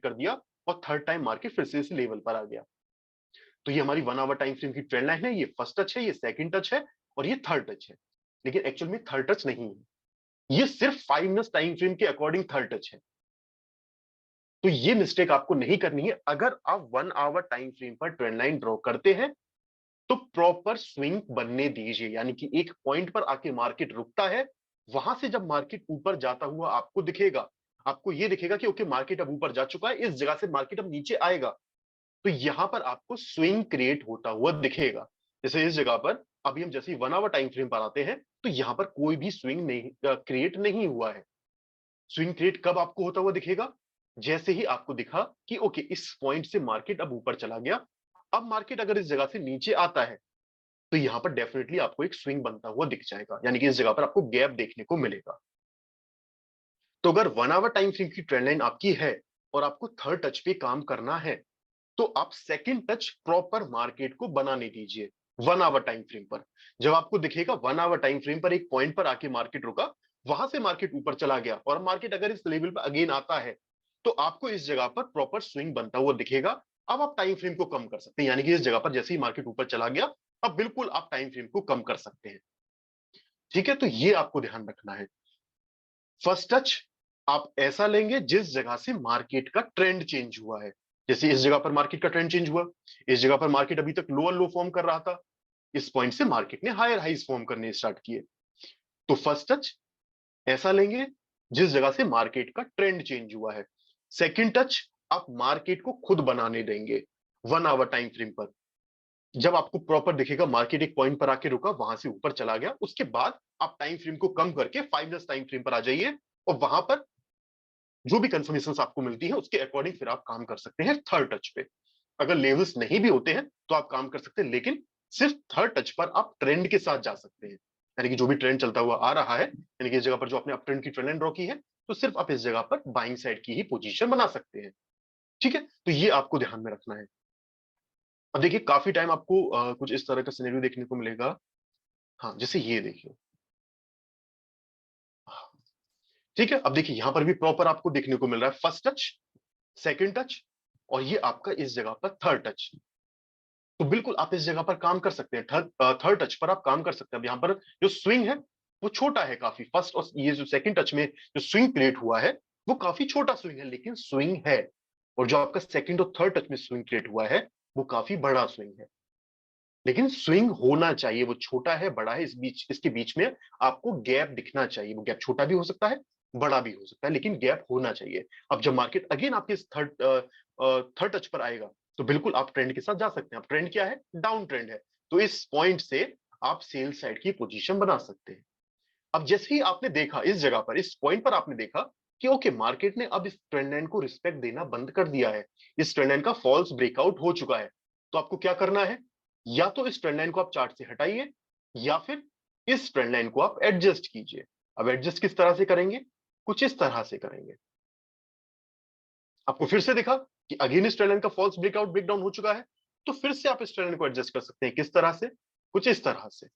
कर दिया और थर्ड टाइम मार्केट फिर से इस लेवल पर आ गया। तो ये हमारी 1 आवर टाइम फ्रेम की ट्रेंड लाइन है, ये फर्स्ट टच है, ये सेकंड टच है और ये थर्ड टच है। लेकिन एक्चुअल में थर्ड टच नहीं है, ये सिर्फ 5 मिनट्स टाइम फ्रेम के अकॉर्डिंग थर्ड टच है। तो ये मिस्टेक आपको नहीं करनी है। अगर आप 1 आवर टाइम फ्रेम पर ट्रेंड लाइन ड्रॉ करते हैं तो प्रॉपर स्विंग बनने दीजिए, यानी कि एक पॉइंट पर आके मार्केट रुकता है, वहां से जब मार्केट ऊपर जाता हुआ आपको दिखेगा, आपको ये दिखेगा कि ओके मार्केट अब ऊपर जा चुका है, इस जगह से मार्केट अब नीचे आएगा, तो यहां पर आपको स्विंग क्रिएट होता हुआ दिखेगा। जैसे इस जगह पर अभी हम जैसे ही 1 आवर टाइम फ्रेम पर आते हैं तो यहां पर कोई भी स्विंग नहीं क्रिएट नहीं हुआ है। स्विंग क्रिएट कब आपको होता हुआ दिखेगा? जैसे ही आपको दिखा कि ओके इस पॉइंट से मार्केट अब ऊपर चला गया, अब मार्केट अगर इस जगह से नीचे आता है तो यहां पर डेफिनेटली आपको एक स्विंग बनता हुआ दिख जाएगा, यानी कि इस जगह पर आपको गैप देखने को मिलेगा। तो अगर 1 आवर टाइम फ्रेम की ट्रेंड लाइन आपकी है और आपको थर्ड टच पे काम करना है, तो आप सेकंड टच प्रॉपर मार्केट को बनाने दीजिए 1 आवर टाइम फ्रेम पर। जब आपको दिखेगा 1 आवर टाइम फ्रेम पर एक पॉइंट पर आके मार्केट रुका, वहां से मार्केट ऊपर चला गया और मार्केट अगर इस लेवल पर अगेन आता है, तो आपको इस जगह पर प्रॉपर स्विंग बनता हुआ दिखेगा। अब आप टाइम फ्रेम को कम कर सकते हैं, यानी कि इस जगह पर जैसे ही मार्केट ऊपर चला गया, अब बिल्कुल आप टाइम फ्रेम को कम कर सकते हैं। ठीक है, तो ये आपको ध्यान रखना है। फर्स्ट टच आप ऐसा लेंगे जिस जगह से मार्केट का ट्रेंड चेंज हुआ है। जैसे इस जगह पर मार्केट का ट्रेंड चेंज हुआ, इस जगह पर मार्केट अभी तक लोअर लो फॉर्म कर रहा था, इस पॉइंट से मार्केट ने हायर हाइज फॉर्म करने स्टार्ट किए। तो फर्स्ट टच ऐसा लेंगे जिस जगह से मार्केट का ट्रेंड चेंज हुआ है। सेकंड टच आप मार्केट को खुद बनाने देंगे 1 आवर टाइम फ्रेम पर। जब आपको प्रॉपर दिखेगा मार्केट एक पॉइंट पर आके रुका, वहां से ऊपर चला गया, उसके बाद आप टाइम फ्रेम को कम करके 5 मिनट्स टाइम फ्रेम पर आ जाइए और वहां पर जो भी कंफर्मेशन आपको मिलती है उसके अकॉर्डिंग फिर आप काम कर सकते हैं थर्ड टच पे। अगर लेवल्स नहीं भी होते हैं तो आप काम कर सकते हैं, लेकिन सिर्फ थर्ड टच पर आप ट्रेंड के साथ जा सकते हैं, यानी कि जो भी ट्रेंड चलता हुआ आ रहा है, यानी कि इस जगह पर जो आपने अप ट्रेंड की ट्रेंड लाइन ड्रॉ की है, तो सिर्फ आप इस जगह पर बाइंग साइड की ही पोजीशन बना सकते हैं। ठीक है, तो ये आपको ध्यान में रखना है। अब देखिए काफी टाइम आपको कुछ इस तरह का सिनेरियो देखने को मिलेगा। हाँ, जैसे ये देखिए। हाँ, ठीक है, अब देखिए यहां पर भी प्रॉपर आपको देखने को मिल रहा है फर्स्ट टच, सेकंड टच और ये आपका इस जगह पर थर्ड टच। तो बिल्कुल आप इस जगह पर काम कर सकते हैं, थर्ड टच पर आप काम कर सकते हैं। अब यहाँ पर जो स्विंग है वो छोटा है काफी, फर्स्ट और ये जो सेकंड टच में जो स्विंग क्रिएट हुआ है वो काफी छोटा स्विंग है, लेकिन स्विंग है। और जो आपका सेकंड और थर्ड टच में स्विंग क्रिएट हुआ है वो काफी बड़ा स्विंग है। लेकिन स्विंग होना चाहिए, वो छोटा है बड़ा है, इस बीच इसके बीच में आपको गैप दिखना चाहिए। वो गैप छोटा भी हो सकता है, बड़ा भी हो सकता है, लेकिन गैप होना चाहिए। अब जब मार्केट अगेन आपके थर्ड टच पर आएगा, तो बिल्कुल आप ट्रेंड के साथ जा सकते हैं। अब ट्रेंड क्या है? डाउन ट्रेंड है, तो इस पॉइंट से आप सेल साइड की पोजीशन बना सकते हैं। अब जैसे ही आपने देखा इस जगह पर, इस पॉइंट पर आपने देखा कि ओके मार्केट ने अब इस ट्रेंड लाइन को रिस्पेक्ट देना बंद कर दिया है, इस ट्रेंड लाइन का फॉल्स ब्रेकआउट हो चुका है, तो आपको क्या करना है? या तो इस ट्रेंड लाइन को आप चार्ट से हटाइए या फिर इस ट्रेंड लाइन को आप एडजस्ट कीजिए। अब एडजस्ट किस तरह से करेंगे? कुछ इस तरह से करेंगे। आपको फिर से दिखा कि अगेन इस ट्रेंड लाइन का फॉल्स ब्रेकआउट ब्रेकडाउन हो चुका है, तो फिर से आप इस ट्रेंड लाइन को एडजस्ट कर सकते हैं। किस तरह से? कुछ इस तरह से।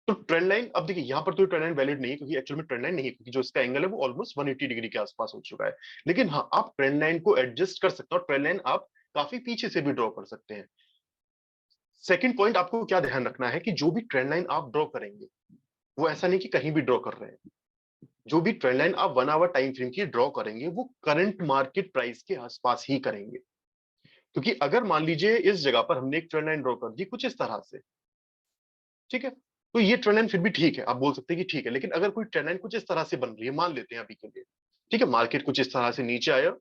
तो ट्रेंड लाइन, अब देखिए यहां पर तो ट्रेंड लाइन वैलिड नहीं है क्योंकि एक्चुअल में ट्रेंड लाइन नहीं है, क्योंकि जो इसका एंगल है वो ऑलमोस्ट 180 डिग्री के आसपास हो चुका है। लेकिन हाँ, आप ट्रेंड लाइन को एडजस्ट कर सकते हो और ट्रेंड लाइन आप काफी पीछे से भी ड्रॉ कर सकते हैं। सेकंड पॉइंट आपको क्या ध्यान रखना है कि जो भी ट्रेंड लाइन आप ड्रॉ करेंगे वो ऐसा नहीं कि कहीं भी ड्रॉ कर रहे हैं। जो भी ट्रेंड लाइन आप 1 आवर टाइम फ्रेम की ड्रॉ करेंगे वो करंट मार्केट प्राइस के आसपास ही करेंगे। क्योंकि अगर मान लीजिए इस जगह पर हमने एक ट्रेंड लाइन ड्रॉ कर दी कुछ इस तरह से, ठीक है, तो ये ट्रेंड लाइन फिर भी ठीक है, आप बोल सकते हैं कि ठीक है। लेकिन अगर कोई ट्रेंड लाइन कुछ इस तरह से बन रही है, मान लेते हैं अभी के लिए, ठीक है, मार्केट कुछ इस तरह से नीचे आया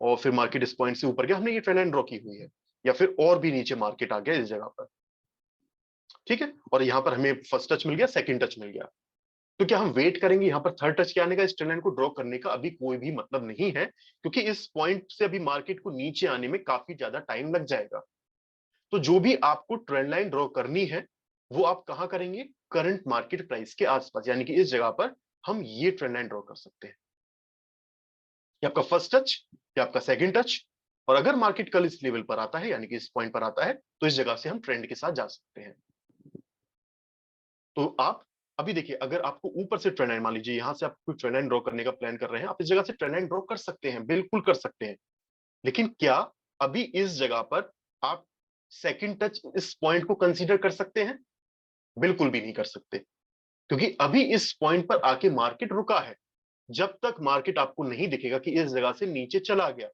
और फिर मार्केट इस पॉइंट से ऊपर गया, हमने ये ट्रेंड लाइन ड्रॉ की हुई है, या फिर और भी नीचे मार्केट आ गया इस जगह पर, ठीक है, और यहाँ पर हमें फर्स्ट टच मिल गया, सेकंड टच मिल गया, तो क्या हम वेट करेंगे यहाँ पर थर्ड टच के आने का? इस ट्रेंड लाइन को ड्रॉ करने का अभी कोई भी मतलब नहीं है, क्योंकि इस पॉइंट से अभी मार्केट को नीचे आने में काफी ज्यादा टाइम लग जाएगा। तो जो भी आपको ट्रेंड लाइन ड्रॉ करनी है वो आप कहां करेंगे? करंट मार्केट प्राइस के आसपास, यानी कि इस जगह पर हम ये ट्रेंड लाइन ड्रॉ कर सकते हैं। ये आपका फर्स्ट टच, ये आपका सेकंड टच, और अगर मार्केट कल इस लेवल पर आता है यानी कि इस पॉइंट पर आता है, तो इस जगह से हम ट्रेंड के साथ जा सकते हैं। तो आप अभी देखिए, अगर आपको ऊपर से ट्रेंड लाइन, मान लीजिए यहाँ से आप कोई ट्रेंड लाइन ड्रॉ करने का प्लान कर रहे हैं, आप इस जगह से ट्रेंड लाइन ड्रॉ कर सकते हैं, बिल्कुल कर सकते हैं। लेकिन क्या अभी इस जगह पर आप सेकंड टच इस पॉइंट को कंसीडर कर सकते हैं? बिल्कुल भी नहीं कर सकते, क्योंकि अभी इस पॉइंट पर आके मार्केट रुका है। जब तक मार्केट आपको नहीं दिखेगा कि इस जगह से नीचे चला गया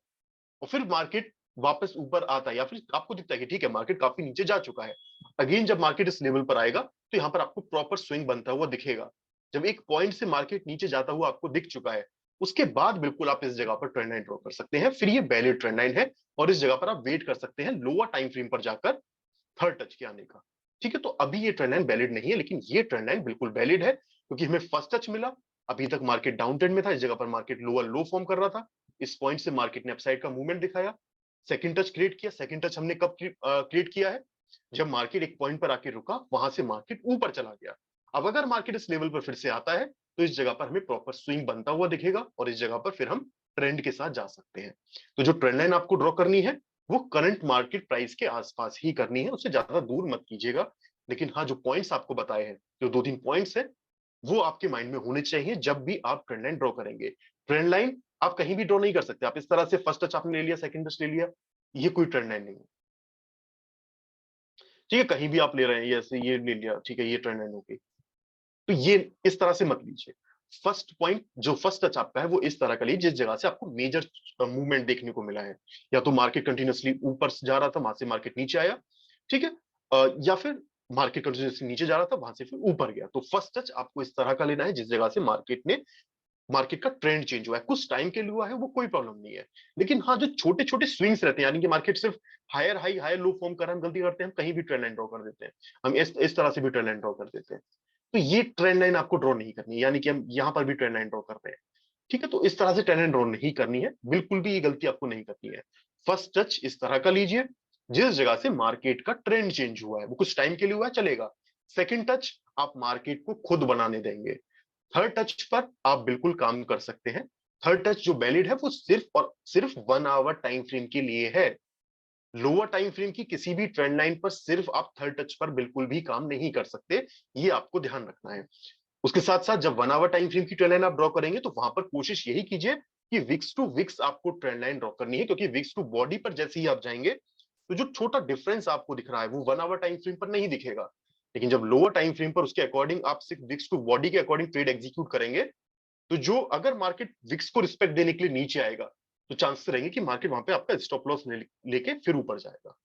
और फिर मार्केट वापस ऊपर आता है, या फिर आपको दिखता है कि ठीक है मार्केट काफी नीचे जा चुका है, अगेन जब मार्केट इस लेवल पर आएगा तो यहाँ पर आपको प्रॉपर स्विंग बनता हुआ दिखेगा। जब एक पॉइंट से मार्केट नीचे जाता हुआ आपको दिख चुका है, उसके बाद बिल्कुल आप इस जगह पर ट्रेंड लाइन ड्रॉ कर सकते हैं, फिर ये वैलिड ट्रेंड लाइन है, और इस जगह पर आप वेट कर सकते हैं लोअर टाइम फ्रेम पर जाकर थर्ड टच के आने का। ठीक है, तो अभी ये ट्रेंड लाइन वैलिड नहीं है, लेकिन ये ट्रेंड लाइन बिल्कुल वैलिड है, क्योंकि हमें फर्स्ट टच मिला। अभी तक मार्केट डाउन ट्रेंड में था, इस जगह पर मार्केट लोअर लो फॉर्म कर रहा था, इस पॉइंट से मार्केट ने अपसाइड का मूवमेंट दिखाया, सेकंड टच क्रिएट किया। सेकंड टच हमने कब क्रिएट किया है? जब मार्केट एक पॉइंट पर आके रुका, वहां से मार्केट ऊपर चला गया। अब अगर मार्केट इस लेवल पर फिर से आता है, तो इस जगह पर हमें प्रॉपर स्विंग बनता हुआ दिखेगा, और इस जगह पर फिर हम ट्रेंड के साथ जा सकते हैं। तो जो ट्रेंड लाइन आपको ड्रॉ करनी है, वो करंट मार्केट प्राइस के आसपास ही करनी है, उससे ज्यादा दूर मत कीजिएगा। लेकिन हाँ, जो पॉइंट्स आपको बताए हैं, जो 2-3 पॉइंट्स है, वो आपके माइंड में होने चाहिए जब भी आप ट्रेंड लाइन ड्रॉ करेंगे। ट्रेंड लाइन आप कहीं भी ड्रॉ नहीं कर सकते। आप इस तरह से फर्स्ट टच आपने ले लिया, सेकंड टच ले लिया, ये कोई ट्रेंड लाइन नहीं है। ठीक है, कहीं भी आप ले रहे हैं, जैसे ये ले लिया, ठीक है, ये ट्रेंड लाइन हो गई। तो ये इस तरह से मत लीजिए। फर्स्ट पॉइंट जो फर्स्ट टच आपका है, वो इस तरह का लीजिए जिस जगह से आपको मेजर मूवमेंट देखने को मिला है। या तो मार्केट कंटिन्यूअसली ऊपर से जा रहा था, वहां से मार्केट नीचे आया, ठीक है, या फिर मार्केट कंटिन्यूअसली नीचे जा रहा था, वहां से फिर ऊपर गया। तो फर्स्ट टच आपको इस तरह का लेना है जिस जगह से मार्केट का ट्रेंड चेंज हुआ है। कुछ टाइम के लिए हुआ है, वो कोई प्रॉब्लम नहीं है। लेकिन हाँ, जो छोटे छोटे स्विंग्स रहते हैं, यानी कि मार्केट सिर्फ higher high higher low form कर, हम गलती करते हैं, हम कहीं भी ट्रेंड लाइन ड्रॉ कर देते हैं, हम इस तरह से भी ट्रेंड लाइन ड्रॉ कर देते हैं। तो ये ट्रेंड लाइन आपको ड्रॉ नहीं करनी है, यानी कि हम यहाँ पर भी ट्रेंड लाइन ड्रॉ कर रहे हैं। ठीक है, तो इस तरह से ट्रेंड लाइन ड्रॉ नहीं करनी है, बिल्कुल भी ये गलती आपको नहीं करनी है। फर्स्ट टच इस तरह का लीजिए जिस जगह से मार्केट का ट्रेंड चेंज हुआ है, वो कुछ टाइम के लिए हुआ है, चलेगा। सेकंड टच आप मार्केट को खुद बनाने देंगे। थर्ड टच पर आप बिल्कुल काम कर सकते हैं। थर्ड टच जो वैलिड है, वो सिर्फ और सिर्फ 1 आवर टाइम फ्रेम के लिए है। लोअर टाइम फ्रेम की किसी भी ट्रेंड लाइन पर सिर्फ आप थर्ड टच पर बिल्कुल भी काम नहीं कर सकते, ये आपको ध्यान रखना है। उसके साथ साथ जब 1 आवर टाइम फ्रेम की ट्रेंड लाइन आप ड्रॉ करेंगे, तो वहां पर कोशिश यही कीजिए कि विक्स टू विक्स आपको ट्रेंड लाइन ड्रॉ करनी है, क्योंकि विक्स टू बॉडी पर जैसे ही आप जाएंगे, तो जो छोटा डिफरेंस आपको दिख रहा है, वो 1 आवर टाइम फ्रेम पर नहीं दिखेगा। लेकिन जब लोअर टाइम फ्रेम पर उसके अकॉर्डिंग आप सिर्फ विक्स टू बॉडी के अकॉर्डिंग ट्रेड एग्जीक्यूट करेंगे, तो जो अगर मार्केट विक्स को रिस्पेक्ट देने के लिए नीचे आएगा, तो चांसेस रहेंगे कि मार्केट वहां पे आपका स्टॉप लॉस लेके फिर ऊपर जाएगा।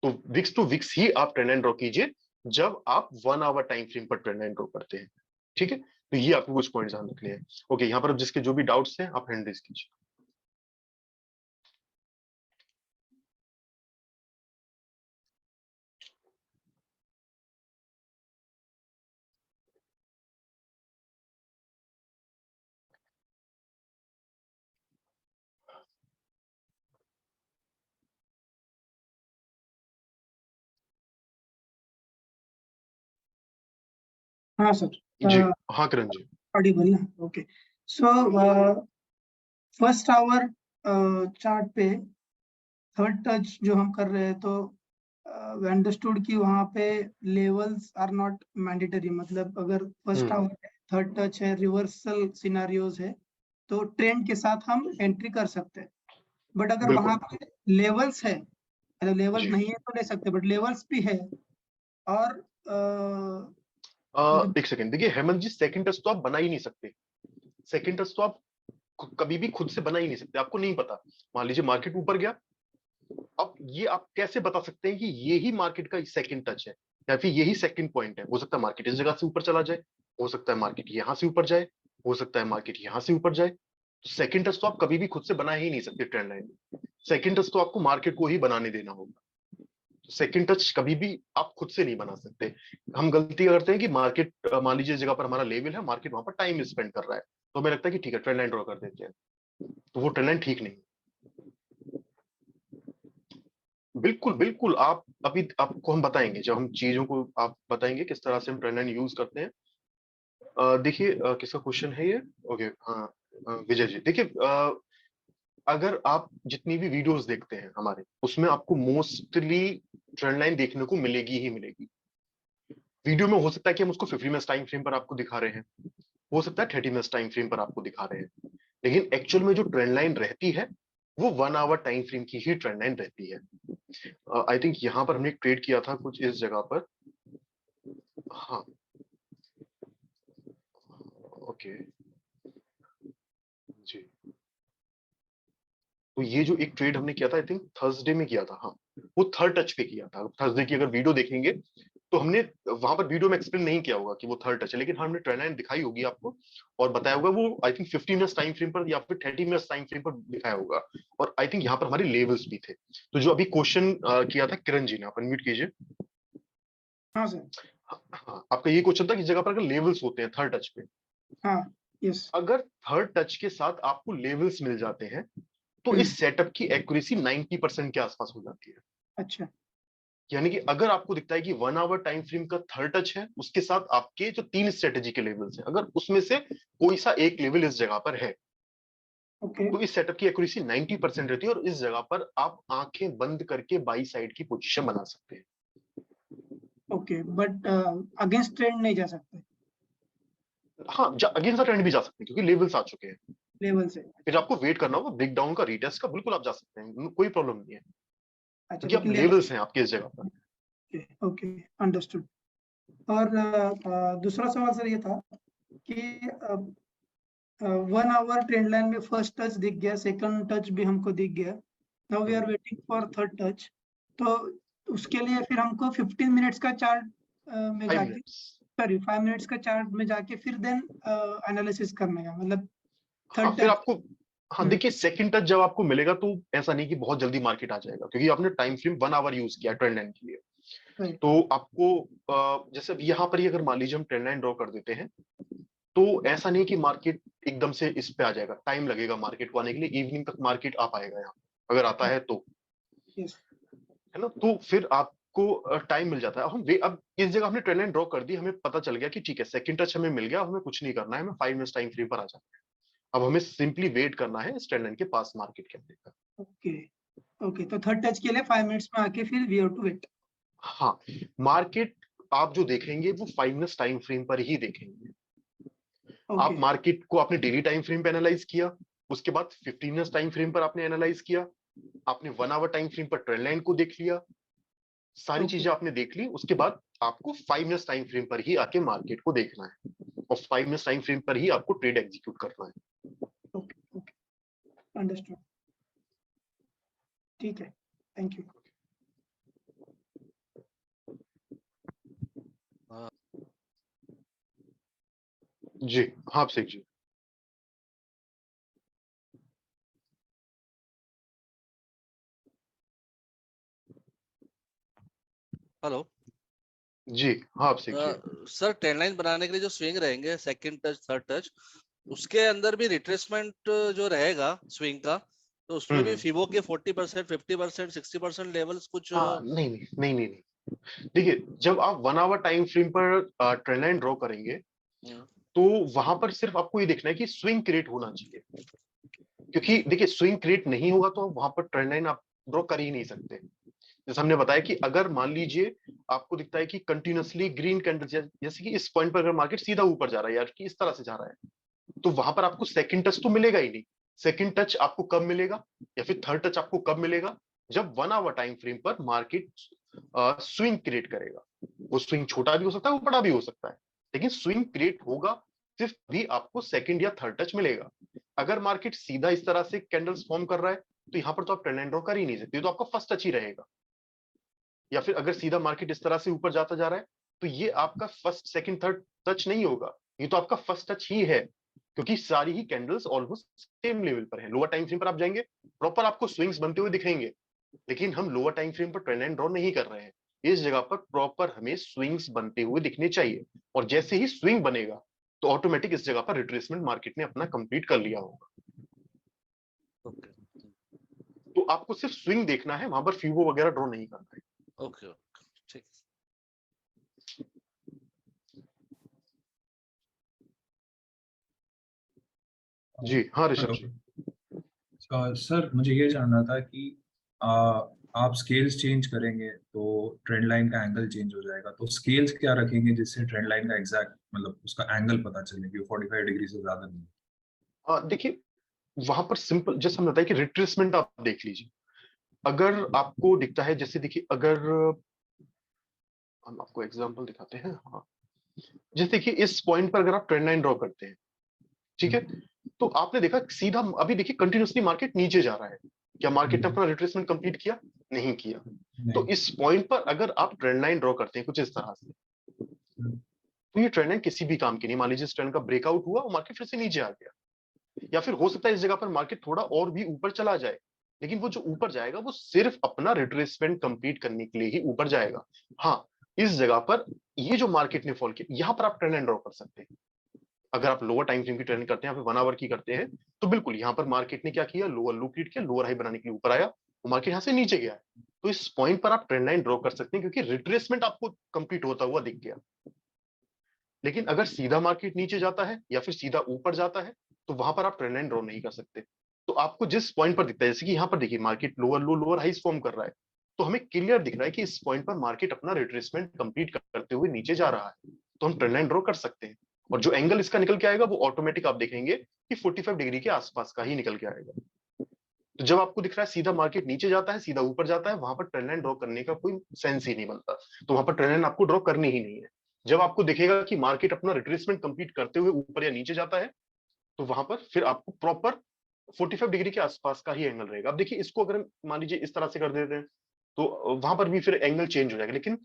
तो विक्स टू विक्स ही आप ट्रेंड लाइन ड्रॉ कीजिए जब आप 1 आवर टाइम फ्रेम पर ट्रेंड लाइन ड्रॉ करते हैं। ठीक है, तो ये आपको कुछ पॉइंट ध्यान रखने हैं। ओके, यहाँ पर जिसके जो भी डाउट्स हैं, आप हैंड रेज कीजिए। हाँ सर, जी हाँ, करण जी। ऑडिबल ना? Okay. So first hour chart पे थर्ड टच जो हम कर रहे हैं, तो वी अंडरस्टूड कि वहाँ पे लेवल्स आर नॉट मैंडेटरी। मतलब अगर first hmm, our third touch है, रिवर्सल सिनारियोज है, तो ट्रेंड के साथ हम एंट्री कर सकते हैं। बट अगर वहाँ बिल्कुल। पे लेवल्स है, मतलब लेवल्स जी, नहीं है तो ले सकते, बट लेवल्स भी है, और मतलब एक सेकंड, देखिए हेमंत जी, सेकंड टच तो आप बना ही नहीं सकते। सेकंड टच तो आप कभी भी खुद से बना ही नहीं सकते, आपको नहीं पता। मान लीजिए मार्केट ऊपर गया, अब ये आप कैसे बता सकते हैं कि ये ही मार्केट का सेकंड टच है, या फिर यही सेकंड पॉइंट है? हो सकता है मार्केट इस जगह से ऊपर चला जाए, हो सकता है मार्केट यहां से ऊपर जाए, हो सकता है मार्केट यहां से ऊपर जाए। तो सेकंड टच तो आप कभी भी खुद से बना ही नहीं सकते ट्रेंड लाइन में। सेकंड टच तो आपको मार्केट को ही बनाने देना होगा। सेकंड टच कभी भी आप खुद से नहीं बना सकते। हम गलती करते हैं कि मार्केट, मान लीजिए इस जगह पर हमारा लेवल है, मार्केट वहां पर टाइम स्पेंड कर रहा है, तो हमें लगता है कि ठीक है ट्रेंड लाइन ड्रॉ कर देते हैं, तो वो ट्रेंड लाइन ठीक नहीं। बिल्कुल बिल्कुल, आप अभी आपको हम बताएंगे, जब हम चीजों को आप बताएंगे किस तरह से हम ट्रेंड लाइन यूज करते हैं। देखिए, किसका क्वेश्चन है ये? ओके, हाँ, विजय जी, देखिए, अगर आप जितनी भी वीडियोस देखते हैं हमारे, उसमें आपको मोस्टली ट्रेंड लाइन देखने को मिलेगी ही मिलेगी। वीडियो में हो सकता है कि हम उसको 50 मिनट्स टाइम फ्रेम पर आपको दिखा रहे हैं, हो सकता है 30 मिनट्स टाइम फ्रेम पर आपको दिखा रहे हैं, लेकिन एक्चुअल में जो ट्रेंड लाइन रहती है वो 1 आवर टाइम फ्रेम की ही ट्रेंड लाइन रहती है। आई थिंक यहाँ पर हमने ट्रेड किया था कुछ इस जगह पर। हाँ, ओके जी। तो ये जो एक ट्रेड हमने किया था, आई थिंक थर्सडे में किया था, हाँ, वो थर्ड टच पे किया था। थर्सडे की अगर वीडियो देखेंगे तो हमने वहां पर वीडियो में एक्सप्लेन नहीं किया होगा कि वो थर्ड टच है, लेकिन हमने ट्रेंड लाइन दिखाई होगी आपको और बताया होगा, वो I think 50 minutes time frame पर या फिर 30 मिनट्स टाइम फ्रेम पर दिखाया होगा। और आई थिंक यहाँ पर हमारे लेवल्स भी थे। तो जो अभी क्वेश्चन किया था किरण जी ने, आप अनम्यूट कीजिए। हाँ सर। हाँ, आपका ये क्वेश्चन था कि जगह पर अगर लेवल्स होते हैं थर्ड टच पे, हाँ, यस। अगर थर्ड टच के साथ आपको लेवल्स मिल जाते हैं तो इस सेटअप की एक्यूरेसी 90% के आसपास हो जाती है। अच्छा। यानी कि अगर आपको दिखता है कि 1 आवर टाइम फ्रेम का थर्ड टच है, उसके साथ आपके जो 3 स्ट्रेटेजी के लेवल्स हैं, अगर उसमें से कोई सा एक लेवल इस जगह पर है, ओके। तो इस सेटअप की एक्यूरेसी 90% रहती है और इस जगह पर आप आंखें बंद करके बाई साइड की पोजीशन बना सकते हैं। ओके, बट अगेंस्ट ट्रेंड नहीं जा सकते हाँ, अगेंस्ट द ट्रेंड भी जा सकते हैं क्योंकि लेवल्स आ चुके हैं। लेवल से। फिर अच्छा। आपको वेट करना होगा ब्रेक डाउन का, रीटेस्ट का, बिल्कुल आप जा सकते हैं, कोई प्रॉब्लम नहीं है अच्छा, क्योंकि आप लेकिन लेवल। लेवल्स हैं आपके इस जगह पर। Okay, okay, understood. और दूसरा सवाल सर ये था कि 1 आवर ट्रेंड लाइन में फर्स्ट टच दिख गया, सेकंड टच भी हमको दिख गया, now we are waiting for third touch. तो उसके लिए फिर हमको 15 मिनट्स का चार्ट में 5 जाके, मिनट्स सॉरी 5 मिनट्स का चार्ट में जाके फिर देन एनालिसिस करने का मतलब हाँ, थर्ड फिर टच। आपको, हाँ देखिए, सेकंड टच जब आपको मिलेगा तो ऐसा नहीं कि बहुत जल्दी मार्केट आ जाएगा, क्योंकि आपने टाइम फ्रेम 1 आवर यूज किया ट्रेंड लाइन के लिए। राइट। तो आपको जैसे अब यहाँ पर ही अगर मान लीजिए हम ट्रेंड लाइन ड्रॉ कर देते हैं, तो ऐसा नहीं कि मार्केट एकदम से इस पे आ जाएगा, टाइम लगेगा मार्केट को आने के लिए, इवनिंग तक मार्केट आ पाएगा यहाँ, अगर आता है तो, यस। है ना। तो फिर आपको टाइम मिल जाता है। अब इस जगह हमने ट्रेंड लाइन ड्रॉ कर दी, हमें पता चल गया कि ठीक है सेकंड टच हमें मिल गया, हमें कुछ नहीं करना है, हमें 5 मिनट्स टाइम फ्रेम पर आ जाना है। अब हमें सिंपली वेट करना है इस ट्रेंड लाइन के पास मार्केट के आने का। ओके, ओके, तो थर्ड टच के लिए 5 मिनट्स में आके फिर वी हैव टू वेट। हाँ, मार्केट आप जो देखेंगे वो 5 मिनट्स टाइम फ्रेम पर ही देखेंगे। आप ओके, मार्केट को आपने डेली टाइम फ्रेम पे एनालाइज किया, उसके बाद 15 मिनट्स टाइम फ्रेम पर आपने एनालाइज किया, आपने 1 आवर टाइम फ्रेम पर ट्रेंड लाइन को देख लिया, सारी ओके, चीजें आपने देख ली, उसके बाद आपको 5 मिनट्स टाइम फ्रेम पर ही आके मार्केट को देखना है और 5 मिनट्स टाइम फ्रेम पर ही आपको ट्रेड एग्जीक्यूट करना है। Okay, okay, understood. ठीक है, थैंक यू। जी हाँ, अभिषेक जी। हेलो जी हाँ, Abhishek ji. Sir, trend line बनाने के लिए जो स्विंग रहेंगे सेकंड टच थर्ड टच, उसके अंदर भी रिट्रेसमेंट जो रहेगा स्विंग का, तो उसमें भी फिबो के 40%, 50%, 60% लेवल्स कुछ नहीं नहीं नहीं नहीं नहीं, देखिए जब आप 1 आवर टाइम फ्रेम पर ट्रेंड लाइन ड्रॉ करेंगे, तो वहां पर सिर्फ आपको ये देखना है कि स्विंग क्रिएट होना चाहिए, क्योंकि देखिए स्विंग क्रिएट नहीं होगा तो वहां पर ट्रेंड लाइन आप ड्रॉ कर ही नहीं सकते। जैसे हमने बताया कि अगर मान लीजिए आपको दिखता है कि कंटिन्यूअसली ग्रीन कैंडल, जैसे कि इस पॉइंट पर अगर मार्केट सीधा ऊपर जा रहा है यार कि इस तरह से जा रहा है, तो वहां पर आपको सेकंड टच तो मिलेगा ही नहीं। सेकंड टच आपको कब मिलेगा या फिर थर्ड टच आपको कब मिलेगा, जब 1 आवर टाइम फ्रेम पर मार्केट स्विंग क्रिएट करेगा। वो स्विंग छोटा भी हो सकता है, वो बड़ा भी हो सकता है, लेकिन स्विंग क्रिएट होगा सिर्फ भी आपको सेकंड या थर्ड टच मिलेगा। अगर मार्केट सीधा इस तरह से कैंडल्स फॉर्म कर रहा है, तो यहाँ पर तो आप ट्रेंड लाइन ड्रॉ कर ही नहीं सकते, तो आपका फर्स्ट टच ही रहेगा। या फिर अगर सीधा मार्केट इस तरह से ऊपर जाता जा रहा है, तो ये आपका फर्स्ट सेकंड थर्ड टच नहीं होगा, ये तो आपका फर्स्ट टच ही है, क्योंकि सारी ही कैंडल्स ऑलमोस्ट सेम लेवल पर है। लोअर टाइम फ्रेम पर आप जाएंगे, प्रॉपर आपको स्विंग्स बनते हुए दिखेंगे, लेकिन हम लोअर टाइम फ्रेम पर ट्रेंड लाइन ड्रॉ नहीं कर रहे हैं। इस जगह पर प्रॉपर हमें स्विंग्स बनते हुए दिखने चाहिए, और जैसे ही स्विंग बनेगा तो ऑटोमेटिक इस जगह पर रिट्रेसमेंट मार्केट ने अपना कंप्लीट कर लिया होगा। ओके तो आपको सिर्फ स्विंग देखना है, वहां पर फ्यूबो वगैरह ड्रॉ नहीं करना है। ओके ठीक। जी हाँ ऋषभ हेलो जी। सर, मुझे ये जानना था कि आप स्केल्स चेंज करेंगे तो ट्रेंड लाइन का एंगल चेंज हो जाएगा। तो स्केल्स क्या रखेंगे जिससे ट्रेंड लाइन का एग्जैक्ट मतलब उसका एंगल पता चले कि 45 डिग्री से ज्यादा नहीं। देखिए वहां पर सिंपल जैसे हम बताया कि रिट्रेसमेंट आप देख लीजिए। अगर आपको दिखता है, जैसे देखिए अगर हम आपको एग्जांपल दिखाते हैं, हाँ जैसे देखिए इस पॉइंट पर अगर आप ट्रेंड लाइन ड्रॉ करते हैं, ठीक है, तो आपने देखा सीधा अभी देखिए कंटिन्यूसली मार्केट नीचे जा रहा है। क्या मार्केट ने अपना रिट्रेसमेंट कंप्लीट किया? नहीं किया। तो इस पॉइंट पर अगर आप ट्रेंड लाइन ड्रॉ करते हैं कुछ इस तरह से, तो ये ट्रेंड लाइन किसी भी काम की नहीं। मान लीजिए इस ट्रेंड का ब्रेकआउट हुआ और मार्केट फिर से नीचे आ गया, या फिर हो सकता है इस जगह पर मार्केट थोड़ा और भी ऊपर चला जाए, लेकिन वो जो ऊपर जाएगा वो सिर्फ अपना रिट्रेसमेंट कंप्लीट करने के लिए ही ऊपर जाएगा। हाँ, इस जगह पर ये जो मार्केट ने फॉल किया, यहां पर आप ट्रेंड लाइन ड्रॉ कर सकते हैं। अगर आप लोअर टाइम फ्रेम की ट्रेंड करते हैं, या फिर 1 आवर की करते हैं, तो बिल्कुल यहाँ पर मार्केट ने क्या किया, लोअर लो क्रिएट किया, लोअर हाई बनाने के लिए ऊपर आया, वो मार्केट यहाँ से नीचे गया है। तो इस पॉइंट पर आप ट्रेंड लाइन ड्रॉ कर सकते हैं, क्योंकि रिट्रेसमेंट आपको कंप्लीट होता हुआ दिख गया। लेकिन अगर सीधा मार्केट नीचे जाता है या फिर सीधा ऊपर जाता है, तो वहां पर आप ट्रेंड लाइन ड्रॉ नहीं कर सकते। तो आपको जिस पॉइंट पर दिखता है, जैसे कि यहाँ पर देखिए मार्केट लोअर लो लोअर हाई फॉर्म कर रहा है, तो हमें क्लियर दिख रहा है कि इस पॉइंट पर मार्केट अपना रिट्रेसमेंट कंप्लीट करते हुए नीचे जा रहा है, तो हम ट्रेंड लाइन ड्रॉ कर सकते हैं। और जो एंगल इसका निकल के आएगा वो ऑटोमेटिक आप देखेंगे कि 45 डिग्री के आसपास का ही निकल के आएगा। तो जब आपको दिख रहा है सीधा मार्केट नीचे जाता है, सीधा ऊपर जाता है, वहां पर ट्रेंड लाइन ड्रॉ करने का कोई सेंस ही नहीं बनता। तो वहां पर ट्रेंड लाइन आपको ड्रॉ करनी ही नहीं है। जब आपको दिखेगा कि मार्केट अपना रिट्रेसमेंट कंप्लीट करते हुए ऊपर या नीचे जाता है, तो वहां पर फिर आपको प्रॉपर 45 डिग्री के आसपास का ही एंगल रहेगा। अब देखिए इसको अगर हम मान लीजिए इस तरह से कर देते हैं, तो वहां पर भी फिर एंगल चेंज हो जाएगा। लेकिन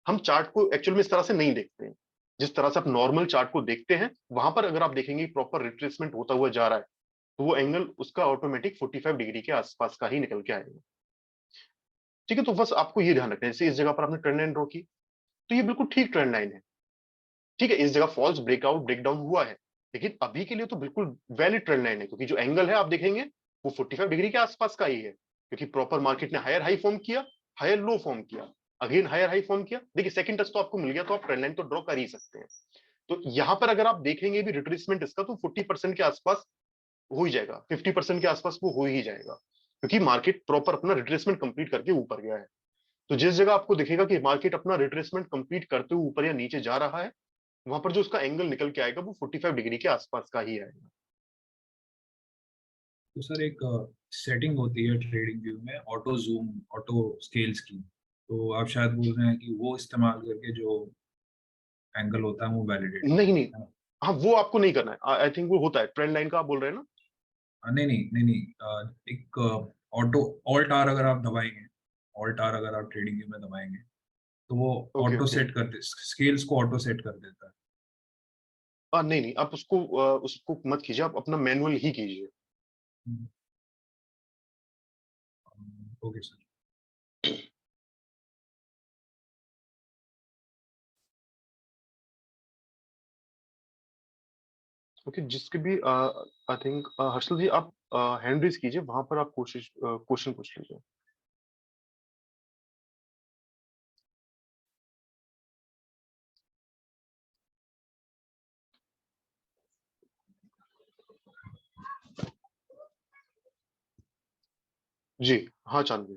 हम चार्ट को एक्चुअल में इस तरह से नहीं देखते हैं। जिस तरह से आप नॉर्मल चार्ट को देखते हैं, वहां पर अगर आप देखेंगे प्रॉपर रिट्रेसमेंट होता हुआ जा रहा है, तो वो एंगल उसका ऑटोमेटिक 45 डिग्री के आसपास का ही निकल के आएगा। ठीक है, तो बस आपको ये ध्यान रखना है। जैसे इस जगह पर आपने ट्रेंड लाइन ड्रॉ की, तो ये बिल्कुल ठीक ट्रेंड लाइन है। ठीक है, इस जगह फॉल्स ब्रेकआउट ब्रेकडाउन हुआ है, लेकिन अभी के लिए तो बिल्कुल वैलिड ट्रेंड लाइन है, क्योंकि जो एंगल है आप देखेंगे वो 45 डिग्री के आसपास का ही है, क्योंकि प्रॉपर मार्केट ने हायर हाई फॉर्म किया, हायर लो फॉर्म किया, अगेन हायर हाई फॉर्म किया। देखिए सेकंड टच तो आपको मिल गया, तो आप ट्रेंड लाइन तो ड्रॉ कर ही सकते हैं। तो यहां पर अगर आप देखेंगे भी रिट्रेसमेंट इसका, तो 40% के आसपास हो ही जाएगा, 50% के आसपास वो हो ही जाएगा, क्योंकि मार्केट प्रॉपर अपना रिट्रेसमेंट कंप्लीट करके ऊपर गया है। तो जिस जगह आपको दिखेगा कि मार्केट अपना रिट्रेसमेंट कंप्लीट करते हुए ऊपर या नीचे जा रहा है, वहां पर जो उसका एंगल निकल के आएगा वो 45 डिग्री के आसपास का ही आएगा। तो सर एक सेटिंग होती है ट्रेडिंग व्यू में ऑटो जूम ऑटो स्केल्स की, तो आप शायद बोल रहे हैं कि वो इस्तेमाल करके जो एंगल होता है वो वैलिडेट नहीं नहीं, है ना? हाँ वो आपको नहीं करना है। आई थिंक वो होता है ट्रेंड लाइन का आप बोल रहे हैं ना। नहीं नहीं नहीं नहीं, एक ऑटो ऑल्ट आर अगर आप दबाएंगे, ऑल्ट आर अगर आप ट्रेडिंग व्यू में दबाएंगे तो वो ओके ऑटो ओके। सेट कर दे, स्केल्स को ऑटो सेट कर देता है। नहीं नहीं, आप उसको मत कीजिए, आप अपना मैनुअल ही कीजिए। Okay sir. ओके, जिसके भी आई थिंक हर्षल जी आप हैंड रेज कीजिए, वहां पर आप कोशिश क्वेश्चन पूछ लीजिए। जी हाँ चांदनी।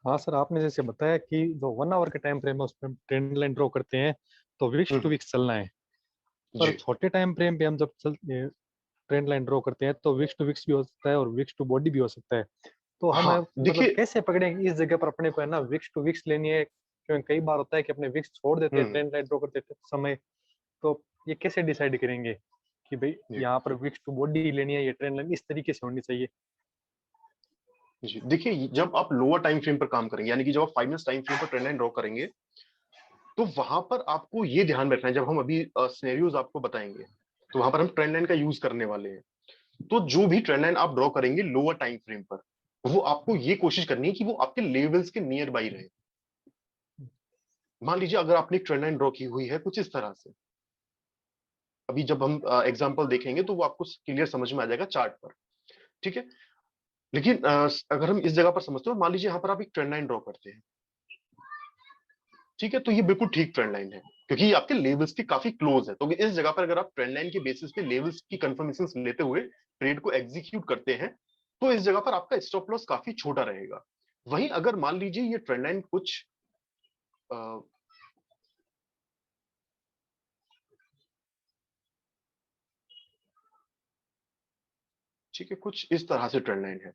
हाँ सर, आपने जैसे बताया कि जो 1 आवर का टाइम फ्रेम है उसमें हम ट्रेंड लाइन ड्रॉ करते हैं तो विक्स टू विक्स चलना है। पर जी छोटे टाइम फ्रेम पे हम जब ट्रेंड लाइन ड्रॉ करते हैं तो विक्स टू विक्स भी हो सकता है और विक्स टू बॉडी भी हो सकता है। तो हम हाँ मतलब देखिए। कैसे पकड़ेंगे इस जगह पर अपने को, है ना, विक्स टू विक्स लेनी है? क्योंकि कई बार होता है कि अपने विक्स छोड़ देते हैं हम्म ट्रेंड लाइन ड्रॉ करते समय। तो ये कैसे डिसाइड करेंगे कि भाई जी यहाँ पर विक्स टू बॉडी लेनी है, ये ट्रेंड लाइन इस तरीके से होनी चाहिए? जी, देखिए जब आप लोअर टाइम फ्रेम पर काम करेंगे, यानी कि जब आप 5 मिनट्स टाइम फ्रेम पर ट्रेंड लाइन ड्रॉ करेंगे, तो वहां पर आपको ये ध्यान रखना है, जब हम अभी सिनेरियोज आपको बताएंगे, तो वहां पर हम ट्रेंड लाइन का यूज करने वाले हैं। तो जो भी ट्रेंड लाइन आप ड्रॉ करेंगे लोअर टाइम फ्रेम पर, वो आपको ये कोशिश करनी है कि वो आपके लेवल्स के नियर बाई रहे। मान लीजिए अगर आपने एक ट्रेंड लाइन ड्रॉ की हुई है कुछ इस तरह से, अभी जब हम एग्जांपल देखेंगे तो वो आपको क्लियर समझ में आ जाएगा चार्ट पर। ठीक है, लेकिन अगर हम इस जगह पर समझते हो, मान लीजिए यहाँ पर आप एक ट्रेंड लाइन ड्रॉ करते हैं, ठीक है, तो ये बिल्कुल ठीक ट्रेंड लाइन है, क्योंकि ये आपके लेवल्स के काफी क्लोज है। तो इस जगह पर अगर आप ट्रेंड लाइन के बेसिस पे लेवल्स की कंफर्मेशन लेते हुए ट्रेड को एग्जीक्यूट करते हैं, तो इस जगह पर आपका स्टॉप लॉस काफी छोटा रहेगा। वहीं अगर मान लीजिए ये ट्रेंड लाइन कुछ ठीक है, कुछ इस तरह से ट्रेंड लाइन है।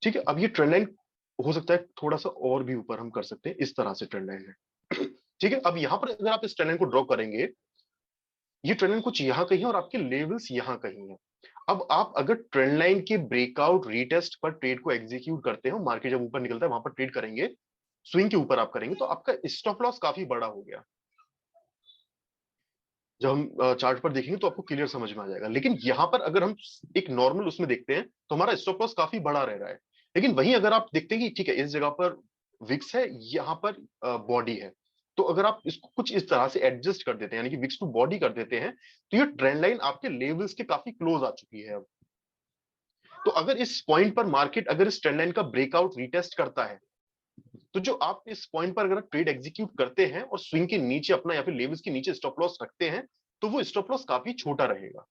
ठीक है, अब ये ट्रेंड लाइन हो सकता है थोड़ा सा और भी ऊपर हम कर सकते हैं, इस तरह से ट्रेंड लाइन है। ठीक है, अब यहां पर अगर आप इस ट्रेंड लाइन को ड्रॉ करेंगे, ये ट्रेंड लाइन कुछ यहां कहीं है और आपके लेवल्स यहां कहीं है। अब आप अगर ट्रेंड लाइन के ब्रेकआउट रीटेस्ट पर ट्रेड को एग्जीक्यूट करते हो, मार्केट जब ऊपर निकलता है वहां पर ट्रेड करेंगे, स्विंग के ऊपर आप करेंगे, तो आपका स्टॉप लॉस काफी बड़ा हो गया। जब हम चार्ट पर देखेंगे तो आपको क्लियर समझ में आ जाएगा। लेकिन यहाँ पर अगर हम एक नॉर्मल उसमें देखते हैं तो हमारा स्टॉप लॉस काफी बड़ा रह रहा है। लेकिन वहीं अगर आप देखते हैं कि ठीक है, इस जगह पर विक्स है, यहाँ पर बॉडी है, तो अगर आप इसको कुछ इस तरह से एडजस्ट कर देते हैं, यानी कि विक्स टू बॉडी कर देते हैं, तो ये ट्रेंड लाइन आपके लेवल्स के काफी क्लोज आ चुकी है अब। तो अगर इस पॉइंट पर मार्केट अगर इस ट्रेंड लाइन का ब्रेकआउट रीटेस्ट करता है, तो जो आप इस पॉइंट पर अगर ट्रेड एग्जीक्यूट करते हैं और स्विंग के नीचे अपना या फिर लेवल्स के नीचे स्टॉप लॉस रखते हैं, तो वो स्टॉप लॉस काफी छोटा रहेगा।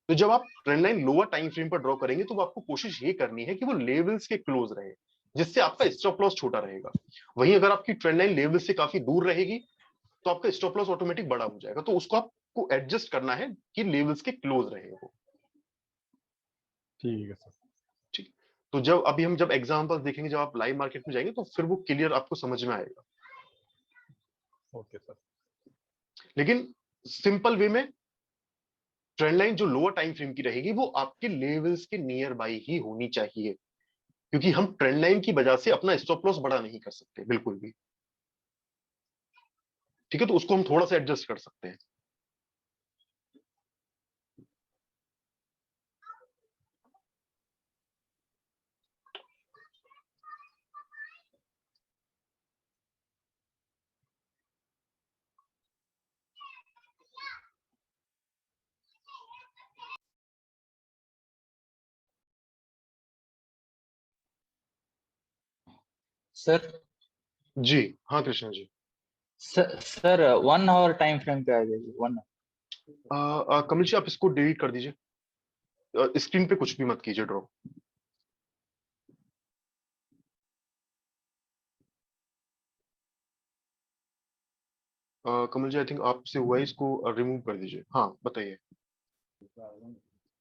तो जब आप trend line lower time frame पर ड्रॉ करेंगे, तो आपको कोशिश ये करनी है कि वो लेवल्स के क्लोज रहे, जिससे आपका स्टॉप लॉस छोटा रहेगा। वहीं अगर आपकी ट्रेंड लाइन लेवल से काफी दूर रहेगी, तो आपका स्टॉप लॉस ऑटोमेटिक बड़ा हो जाएगा। तो उसको आपको एडजस्ट करना है कि लेवल्स के क्लोज रहे वो। ठीक है सर। ठीक, तो जब अभी हम जब एग्जांपल्स देखेंगे, जब आप लाइव मार्केट में जाएंगे, तो फिर वो क्लियर आपको समझ में आएगा। Okay sir. लेकिन सिंपल वे में ट्रेंड लाइन जो लोअर टाइम फ्रेम की रहेगी, वो आपके लेवल्स के नियर बाई ही होनी चाहिए, क्योंकि हम ट्रेंड लाइन की वजह से अपना स्टॉप लॉस बड़ा नहीं कर सकते बिल्कुल भी। ठीक है, तो उसको हम थोड़ा सा एडजस्ट कर सकते हैं। सर जी हाँ Krishna ji. Sir 1 hour time frame पे आ जाइए 1। कमल जी, आप इसको डिलीट कर दीजिए, स्क्रीन पे कुछ भी मत कीजिए draw. Kamal ji, I think आपसे हुआ है, इसको रिमूव कर दीजिए। हाँ बताइए।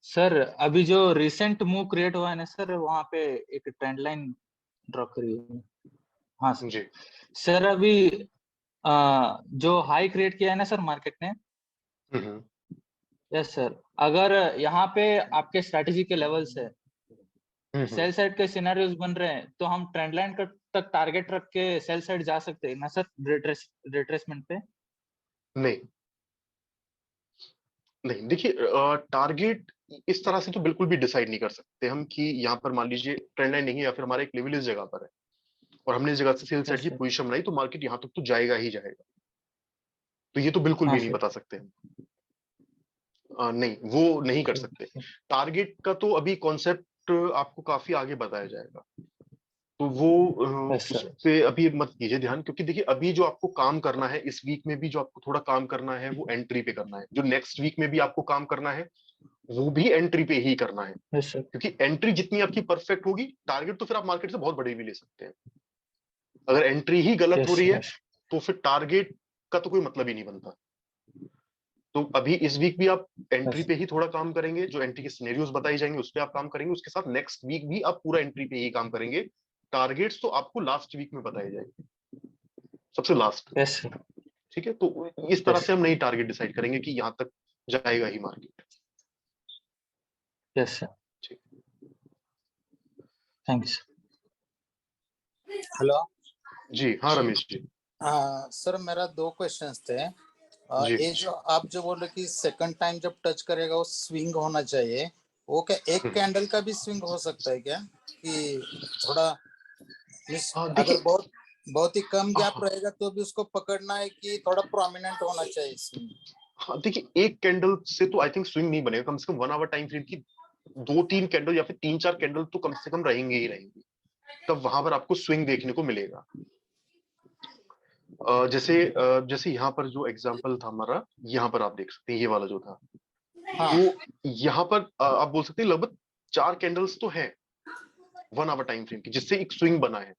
सर अभी जो रिसेंट मूव क्रिएट हुआ है ना सर, वहां पे एक ट्रेंड लाइन ड्रॉ करिए। हाँ सर। जी सर अभी जो हाई क्रिएट किया है ना सर मार्केट ने, हम्म यस सर, अगर यहाँ पे आपके स्ट्रेटेजी के लेवल्स है, सेल साइड के सिनेरियोज बन रहे हैं, तो हम ट्रेंड लाइन तक टारगेट रख के सेल साइड जा सकते हैं ना सर, रिट्रेसमेंट पे? नहीं नहीं, देखिए टारगेट इस तरह से तो बिल्कुल भी डिसाइड नहीं कर सकते हम कि यहाँ पर मान लीजिए ट्रेंड लाइन नहीं है, या फिर हमारा एक लेवल इस जगह पर है और हमने इस जगह से सेल साइड यस की सर। पोजीशन बनाई, तो मार्केट यहाँ तक तो जाएगा ही जाएगा। तो ये तो बिल्कुल हाँ भी नहीं सर। बता सकते हम। नहीं, वो नहीं कर सकते। टारगेट का तो अभी कॉन्सेप्ट आपको काफी आगे बताया जाएगा, तो वो यस उस सर। पे अभी मत कीजिए ध्यान, क्योंकि देखिए अभी जो आपको काम करना है इस वीक में भी, जो आपको थोड़ा काम करना है वो एंट्री पे करना है। जो नेक्स्ट वीक में भी आपको काम करना है वो भी एंट्री पे ही करना है, यस सर। क्योंकि एंट्री जितनी आपकी परफेक्ट होगी, टारगेट तो फिर आप मार्केट से बहुत बड़े भी ले सकते हैं। अगर एंट्री ही गलत हो यस रही है, सर। तो फिर टारगेट का तो कोई मतलब ही नहीं बनता। तो अभी इस वीक भी आप एंट्री यस पे ही थोड़ा काम करेंगे, जो एंट्री के सिनेरियोज बताई जाएंगे उस पे आप काम करेंगे, उसके साथ नेक्स्ट वीक भी आप पूरा एंट्री पे ही काम करेंगे। टारगेट्स तो आपको लास्ट वीक में बताए जाएंगे, सबसे लास्ट। Yes sir. ठीक है, तो इस तरह यस से हम नई टारगेट डिसाइड करेंगे कि यहाँ तक जाएगा ही मार्केट। Yes sir. ठीक, थैंक यू। हेलो। जी हाँ रमेश जी। हाँ सर, मेरा 2 क्वेश्चंस थे। जी ये जो आप जो बोल रहे कि सेकंड टाइम जब टच करेगा वो स्विंग होना चाहिए, वो क्या एक कैंडल का भी स्विंग हो सकता है क्या? कि थोड़ा अगर देखिए, बहुत बहुत ही कम गैप हाँ रहेगा तो भी उसको पकड़ना है कि थोड़ा प्रोमिनेंट होना चाहिए स्विंग? हाँ, देखिए एक कैंडल से तो आई थिंक स्विंग नहीं बनेगा। कम से कम 1 आवर टाइम फ्रेम की 2-3 कैंडल या फिर 3-4 कैंडल तो कम से कम रहेंगे ही रहेंगे, तब वहां पर आपको स्विंग देखने को मिलेगा। जैसे यहाँ पर जो एग्जांपल था हमारा, यहाँ पर आप देख सकते हैं ये वाला जो था, हाँ तो यहाँ पर आप बोल सकते हैं लगभग 4 कैंडल्स तो हैं, 1 आवर टाइम फ्रेम की, जिससे एक स्विंग बना है।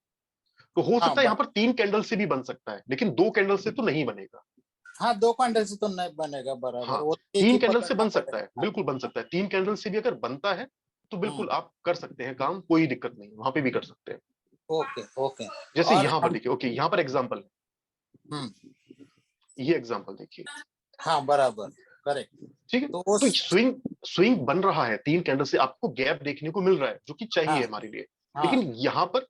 तो हो सकता है यहाँ पर 3 कैंडल से भी बन सकता है, लेकिन 2 कैंडल से तो नहीं बनेगा। हाँ, 2 कैंडल से तो नहीं बनेगा बराबर, हाँ, वो एक 3 ही कैंडल से पकड़ना बन सकता है, पड़ेगा। बिल्कुल बन सकता है। 3 कैंडल से भी अगर बनता है तो बिल्कुल आप कर सकते हैं काम, कोई दिक्कत नहीं, वहां पे भी कर सकते हैं। Okay okay. जैसे और यहाँ पर देखिए, ओके यहाँ पर एग्जांपल है, ये एग्जांपल देखिए, हाँ बराबर, करेक्ट। ठीक है। तो तो स्विंग बन रहा है 3 कैंडल से, आपको गैप देखने को मिल रहा है जो कि चाहिए हाँ, हमारे लिए। हाँ, लेकिन यहाँ पर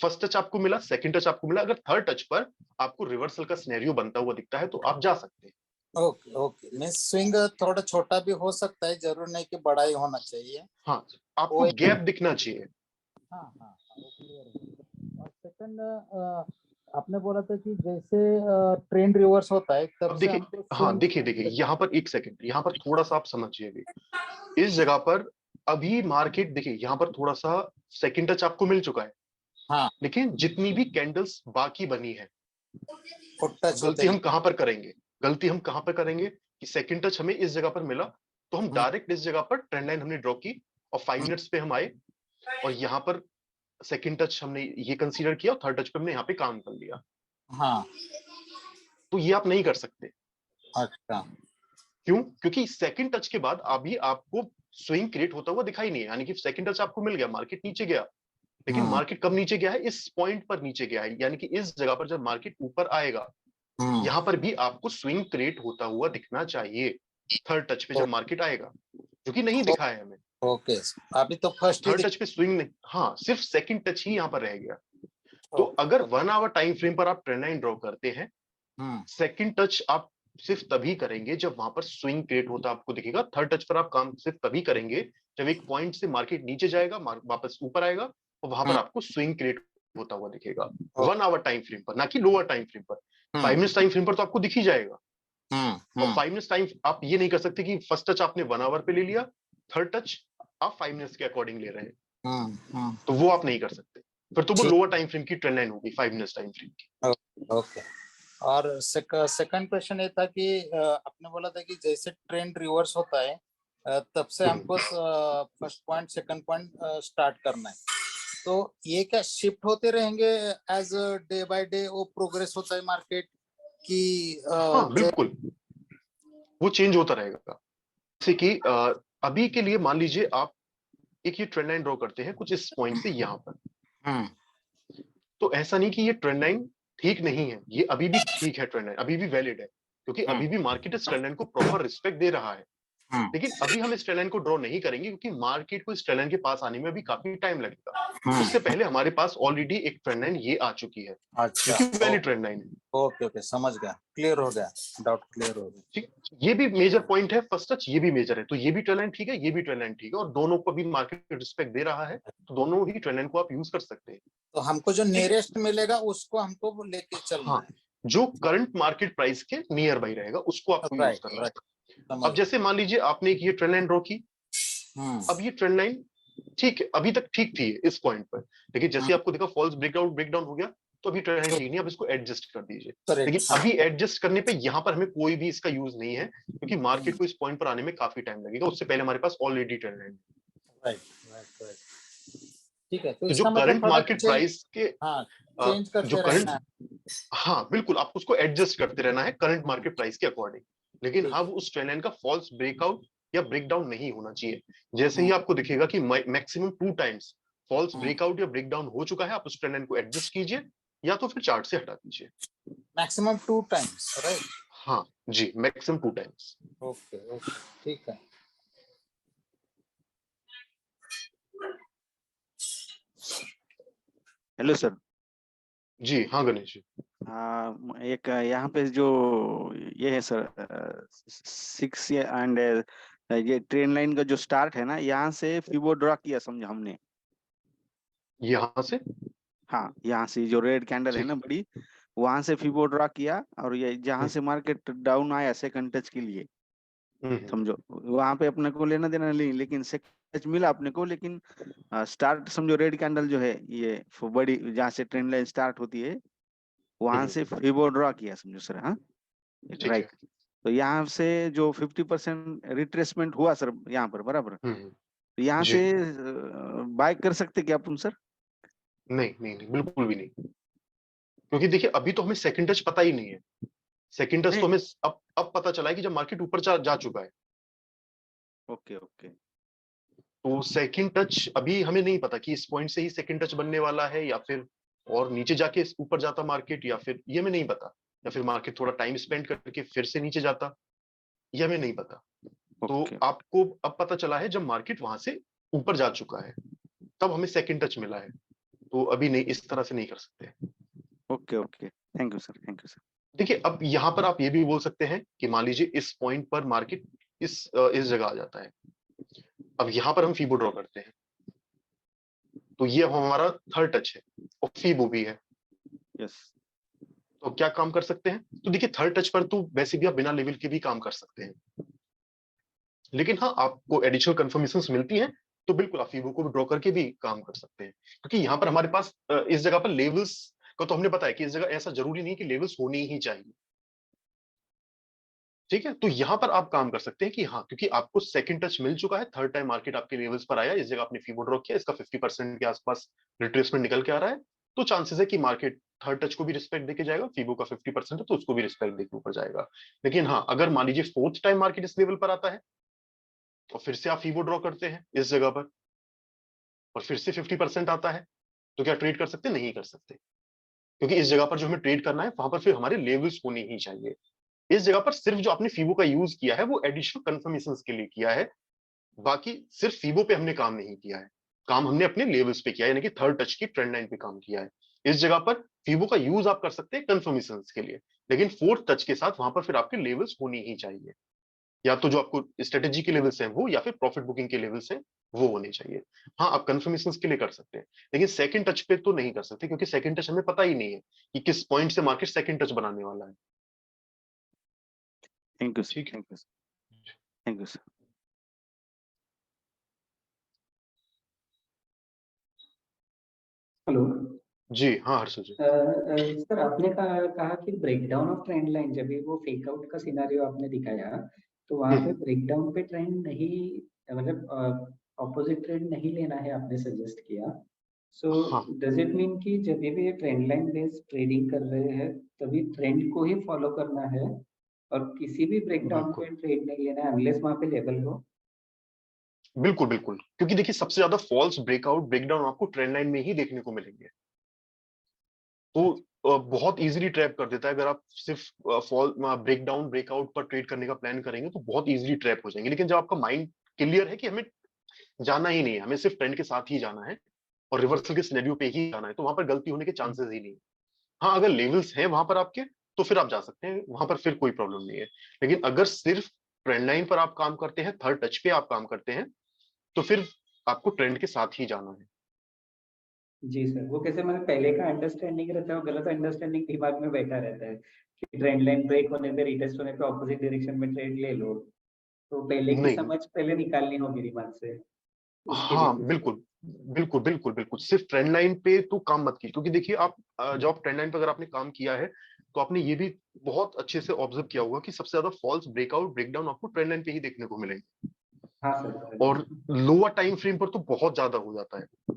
फर्स्ट टच आपको मिला, सेकंड टच आपको मिला, अगर थर्ड टच पर आपको रिवर्सल का सिनेरियो बनता हुआ दिखता है तो आप जा सकते हैं। Okay okay. मींस स्विंग थोड़ा छोटा भी हो सकता है, जरूर नहीं कि बड़ा ही होना चाहिए। हाँ, आपको वो गैप दिखना चाहिए। हाँ हाँ वो क्लियर है। और सेकंड आपने बोला था कि जैसे ट्रेंड रिवर्स होता है तब अब से देखिए, हमको हाँ swing- देखिए यहाँ पर एक सेकंड, यहाँ पर थोड़ा सा आप समझिए भी। इस जगह पर अभी मार्केट देखिए, यहाँ पर थोड़ा सा सेकंड टच आपको मिल चुका है, हाँ, लेकिन जितनी भी कैंडल्स बाकी बनी है, फुट टच होते गलती हम ही। कहां पर करेंगे, गलती हम कहां पर करेंगे कि सेकंड टच हमें इस जगह पर मिला, तो हम डायरेक्ट इस जगह पर ट्रेंड लाइन हमने ड्रॉ की और 5 मिनट्स पे हम आए, और यहाँ पर सेकंड टच हमने ये कंसीडर किया और थर्ड टच पे हमने यहाँ पे काम कर लिया। हाँ, तो ये आप नहीं कर सकते। अच्छा, क्यों? क्योंकि सेकंड टच के बाद अभी आपको स्विंग क्रिएट होता हुआ दिखाई नहीं है, यानी कि सेकंड टच आपको मिल गया, मार्केट नीचे गया, लेकिन मार्केट कब नीचे गया है, इस पॉइंट पर नीचे गया है, यानी कि इस जगह पर जब मार्केट ऊपर आएगा, यहाँ पर भी आपको स्विंग क्रिएट होता हुआ दिखना चाहिए थर्ड टच पे जब मार्केट आएगा, जो कि नहीं दिखा है हमें। ओके। अभी तो फर्स्ट ही थर्ड टच पे स्विंग नहीं, हाँ सिर्फ सेकंड टच ही यहाँ पर रह गया। तो ओके, अगर 1 आवर टाइम फ्रेम पर आप ट्रेंड लाइन ड्रॉ करते हैं, सेकंड टच आप सिर्फ तभी करेंगे जब वहां पर स्विंग क्रिएट होता आपको दिखेगा। थर्ड टच पर आप काम सिर्फ तभी करेंगे जब एक पॉइंट से मार्केट नीचे जाएगा, वापस ऊपर आएगा और वहां पर आपको स्विंग क्रिएट होता हुआ दिखेगा 1 आवर टाइम फ्रेम पर, ना कि लोअर टाइम फ्रेम पर। 5 मिनट्स टाइम फ्रेम पर तो आपको दिख ही जाएगा। और 5 मिनट्स टाइम आप ये नहीं कर सकते कि फर्स्ट टच आपने 1 आवर पे ले लिया, थर्ड टच आप 5 मिनट्स के अकॉर्डिंग ले रहे हैं, तो वो आप नहीं कर सकते, फिर तो वो लोअर टाइम फ्रेम की ट्रेंड लाइन होगी 5 मिनट्स टाइम फ्रेम की। ओके। और सेकंड क्वेश्चन ये था कि आपने बोला था कि जैसे ट्रेंड रिवर्स होता है तब से हमको first point second point start करना है, तो ये क्या शिफ्ट होते रहेंगे एज डे बाय डे वो प्रोग्रेस होता है मार्केट की? हाँ बिल्कुल, वो चेंज होता रहेगा। जैसे कि अभी के लिए मान लीजिए आप एक ये ट्रेंड लाइन ड्रॉ करते हैं कुछ इस पॉइंट से यहाँ पर, तो ऐसा नहीं कि ये ट्रेंड लाइन ठीक नहीं है, ये अभी भी ठीक है, ट्रेंड लाइन अभी भी वैलिड है, क्योंकि अभी भी मार्केट इस ट्रेंड लाइन को प्रॉपर रिस्पेक्ट दे रहा है। लेकिन अभी हम इस ट्रेंड लाइन को ड्रॉ नहीं करेंगे क्योंकि मार्केट को इस ट्रेंड लाइन के पास आने में अभी काफी टाइम लगेगा। उससे पहले हमारे पास ऑलरेडी एक ट्रेंड लाइन ये आ चुकी है, अच्छा, जो कि वैलिड ट्रेंड लाइन है। ओके ओके, समझ गया, क्लियर हो गया, डाउट क्लियर हो गया। ठीक, ये भी मेजर पॉइंट है फर्स्ट टच, ये भी मेजर है, तो ये भी ट्रेंड लाइन ठीक है, ये भी ट्रेंड लाइन ठीक है, और दोनों को भी मार्केट रिस्पेक्ट दे रहा है, तो दोनों ही ट्रेंड लाइन को आप यूज कर सकते हैं। तो हमको जो नियरेस्ट मिलेगा उसको हमको लेके चलना हाँ, है। जो करंट मार्केट प्राइस के नियर बाई रहेगा उसको आपको यूज करना है। अब जैसे मान लीजिए आपने एक ये ट्रेंड लाइन ड्रॉ की, अब ये ट्रेंड लाइन ठीक है, अभी तक ठीक थी इस पॉइंट पर, लेकिन जैसे आपको देखा फॉल्स ब्रेकडाउन हो गया, तो अभी ट्रेंड लाइन ठीक नहीं, अब इसको एडजस्ट कर दीजिए। लेकिन अभी एडजस्ट करने पे यहाँ पर हमें कोई भी इसका यूज नहीं है, क्योंकि मार्केट को इस पॉइंट पर आने में काफी टाइम लगेगा, उससे पहले हमारे पास ऑलरेडी ट्रेंड लाइन है। राइट, ठीक है। तो जो इसका करंट मतलब मार्केट प्राइस के चेंज करते जो करंट, रहना, हाँ बिल्कुल, आपको उसको एडजस्ट करते रहना है करंट मार्केट प्राइस के अकॉर्डिंग, लेकिन हाँ उस ट्रेंड लाइन का फॉल्स ब्रेकआउट या ब्रेकडाउन नहीं होना चाहिए। जैसे ही आपको दिखेगा कि मैक्सिमम 2 टाइम्स फॉल्स ब्रेकआउट या ब्रेकडाउन हो चुका है, आप उस ट्रेंड लाइन को एडजस्ट कीजिए या तो फिर चार्ट से हटा दीजिए। Maximum 2 times, right? हाँ जी, मैक्सिमम 2 टाइम्स। ओके ओके, ठीक है। Hello sir. जी हाँ गणेश जी। एक यहाँ पे जो ये है सर 6 एंड ये ट्रेन लाइन का जो स्टार्ट है ना, यहाँ से फिबो ड्रा किया समझा हमने, यहाँ से, हाँ यहाँ से जो रेड कैंडल है ना बड़ी, वहां से फिबो ड्रा किया, और ये जहाँ से मार्केट डाउन आया सेकंड टच के लिए, समझो वहां पे अपने को लेना देना नहीं, लेकिन सेकंड टच मिला अपने को, लेकिन स्टार्ट समझो रेड कैंडल जो है ये बड़ी जहाँ से ट्रेंड लाइन स्टार्ट होती है वहां से फिबो ड्रा किया समझो सर। हाँ राइट, तो यहाँ से जो 50% रिट्रेसमेंट हुआ सर यहाँ पर बराबर, तो यहाँ जी। से बाय कर सकते क्या अपन सर? नहीं नहीं नहीं, बिल्कुल भी नहीं, क्योंकि देखिए अभी तो हमें सेकंड टच पता ही नहीं है। सेकंड टच तो नहीं। हमें अब पता चला है कि जब मार्केट ऊपर जा चुका है। Okay okay. तो सेकंड टच अभी हमें नहीं पता कि इस पॉइंट से ही सेकंड टच बनने वाला है, या फिर और नीचे जाके ऊपर जाता मार्केट, या फिर ये हमें नहीं पता, या फिर मार्केट थोड़ा टाइम स्पेंड करके फिर से नीचे जाता, ये हमें नहीं पता। तो ओके आपको अब पता चला है जब मार्केट वहां से ऊपर जा चुका है, तब हमें सेकंड टच मिला है। तो अभी नहीं, इस तरह से नहीं कर सकते। Okay okay, thank you sir, thank you sir. देखिए अब यहाँ पर आप ये भी बोल सकते हैं कि मान लीजिए इस पॉइंट पर मार्केट इस जगह आ जाता है। अब यहाँ पर हम फीबो ड्रॉ करते हैं, तो ये हमारा थर्ड टच है और फीबो भी है। यस। तो क्या काम कर सकते हैं? तो देखिए थर्ड टच पर तो वैसे भी आप बिना लेवल के भी काम कर सकते हैं, लेकिन हाँ आपको एडिशनल कंफर्मेशन मिलती हैं तो बिल्कुल आप फीबो को भी ड्रॉ करके भी काम कर सकते हैं, क्योंकि यहाँ पर हमारे पास इस जगह पर लेवल्स का तो हमने बताया कि इस जगह ऐसा जरूरी नहीं कि लेवल्स होने ही चाहिए। ठीक है, तो यहां पर आप काम कर सकते हैं कि हाँ, क्योंकि आपको सेकंड टच मिल चुका है, थर्ड टाइम मार्केट आपके लेवल्स पर आया, इस जगह आपने फीबो ड्रॉ किया, इसका 50% के आसपास रिट्रेसमेंट निकल के आ रहा है, तो चांसेस है कि मार्केट थर्ड टच को भी रिस्पेक्ट देके जाएगा, फीबो का 50% है तो उसको भी रिस्पेक्ट देके ऊपर जाएगा। लेकिन हाँ, अगर मान लीजिए फोर्थ टाइम मार्केट इस लेवल पर आता है और फिर से आप फीबो ड्रॉ करते हैं इस जगह पर और फिर से 50% आता है, तो क्या ट्रेड कर सकते? नहीं कर सकते, क्योंकि इस जगह पर जो हमें ट्रेड करना है वहां पर फिर हमारे लेवल्स होने ही चाहिए। इस जगह पर सिर्फ जो आपने फीबो का यूज किया है वो एडिशनल कंफर्मेशन के लिए किया है, बाकी सिर्फ फीबो पे हमने काम नहीं किया है, काम हमने अपने लेवल्स पे किया है, यानी कि थर्ड टच की ट्रेंड लाइन पे काम किया है। इस जगह पर फीबो का यूज आप कर सकते हैं कंफर्मेशन के लिए, लेकिन फोर्थ टच के साथ वहां पर फिर आपके लेवल्स होनी ही चाहिए, या तो जो आपको स्ट्रेटेजी के लेवल्स हैं वो, या फिर प्रॉफिट बुकिंग के लेवल्स हैं वो होने चाहिए। हाँ, आप कंफर्मेशन के लिए कर सकते हैं, लेकिन सेकंड टच पे तो नहीं कर सकते, क्योंकि सेकंड टच हमें पता ही नहीं है कि किस पॉइंट से मार्केट सेकंड टच बनाने वाला है। थैंक यू सर, ठीक है। Thank you sir, thank you sir. Hello जी हाँ हर्षल जी। सर, आपने कहा कि ब्रेकडाउन ऑफ ट्रेंड लाइन, जब भी वो फेक आउट का सिनेरियो आपने दिखाया तो वहां पे ब्रेकडाउन पे ट्रेंड नहीं, मतलब ऑपोजिट ट्रेंड नहीं लेना है आपने सजेस्ट किया। सो हाँ डज इट मीन कि जब भी ये ट्रेंड लाइन बेस्ड ट्रेडिंग कर रहे हैं तभी ट्रेंड को ही फॉलो करना है और किसी भी ब्रेकडाउन बिल्कुल पे ट्रेड नहीं लेना है अनलेस वहां पे लेवल हो? बिल्कुल बिल्कुल, क्योंकि देखिए सबसे ज्यादा फॉल्स ब्रेकआउट ब्रेकडाउन आपको ट्रेंड लाइन में ही देखने को मिलेंगे। तो बहुत इजीली ट्रैप कर देता है, अगर आप सिर्फ फॉल ब्रेकडाउन ब्रेकआउट पर ट्रेड करने का प्लान करेंगे तो बहुत इजीली ट्रैप हो जाएंगे। लेकिन जब आपका माइंड क्लियर है कि हमें जाना ही नहीं है, हमें सिर्फ ट्रेंड के साथ ही जाना है और रिवर्सल के सिनेरियो पे ही जाना है, तो वहां पर गलती होने के चांसेस ही नहीं है। हाँ, अगर लेवल्स हैं वहां पर आपके तो फिर आप जा सकते हैं, वहां पर फिर कोई प्रॉब्लम नहीं है। लेकिन अगर सिर्फ ट्रेंड लाइन पर आप काम करते हैं, थर्ड टच पे आप काम करते हैं, तो फिर आपको ट्रेंड के साथ ही जाना है। जी सर, वो कैसे मैंने पहले का अंडरस्टैंडिंग रहता है, वो गलत अंडरस्टैंडिंग दिमाग में बैठा रहता है कि ट्रेंड लाइन ब्रेक होने पे रिटेस्ट होने पे ऑपोजिट डायरेक्शन में ट्रेड ले लो। तो पहले की नहीं, समझ पहले निकालनी होगी दिमाग से, उसके हाँ बेसिस पे। बिल्कुल बिल्कुल बिल्कुल बिल्कुल, सिर्फ ट्रेंड लाइन पे तो काम मत कीजिए, क्योंकि देखिए आप जब आप ट्रेंड लाइन पे अगर आपने काम किया है तो आपने ये भी बहुत अच्छे से ऑब्जर्व किया होगा कि सबसे ज्यादा फॉल्स ब्रेकआउट ब्रेकडाउन आपको ट्रेंड लाइन पे ही देखने को मिलेंगे, हाँ सर। और लोअर टाइम फ्रेम पर तो बहुत ज्यादा हो जाता है।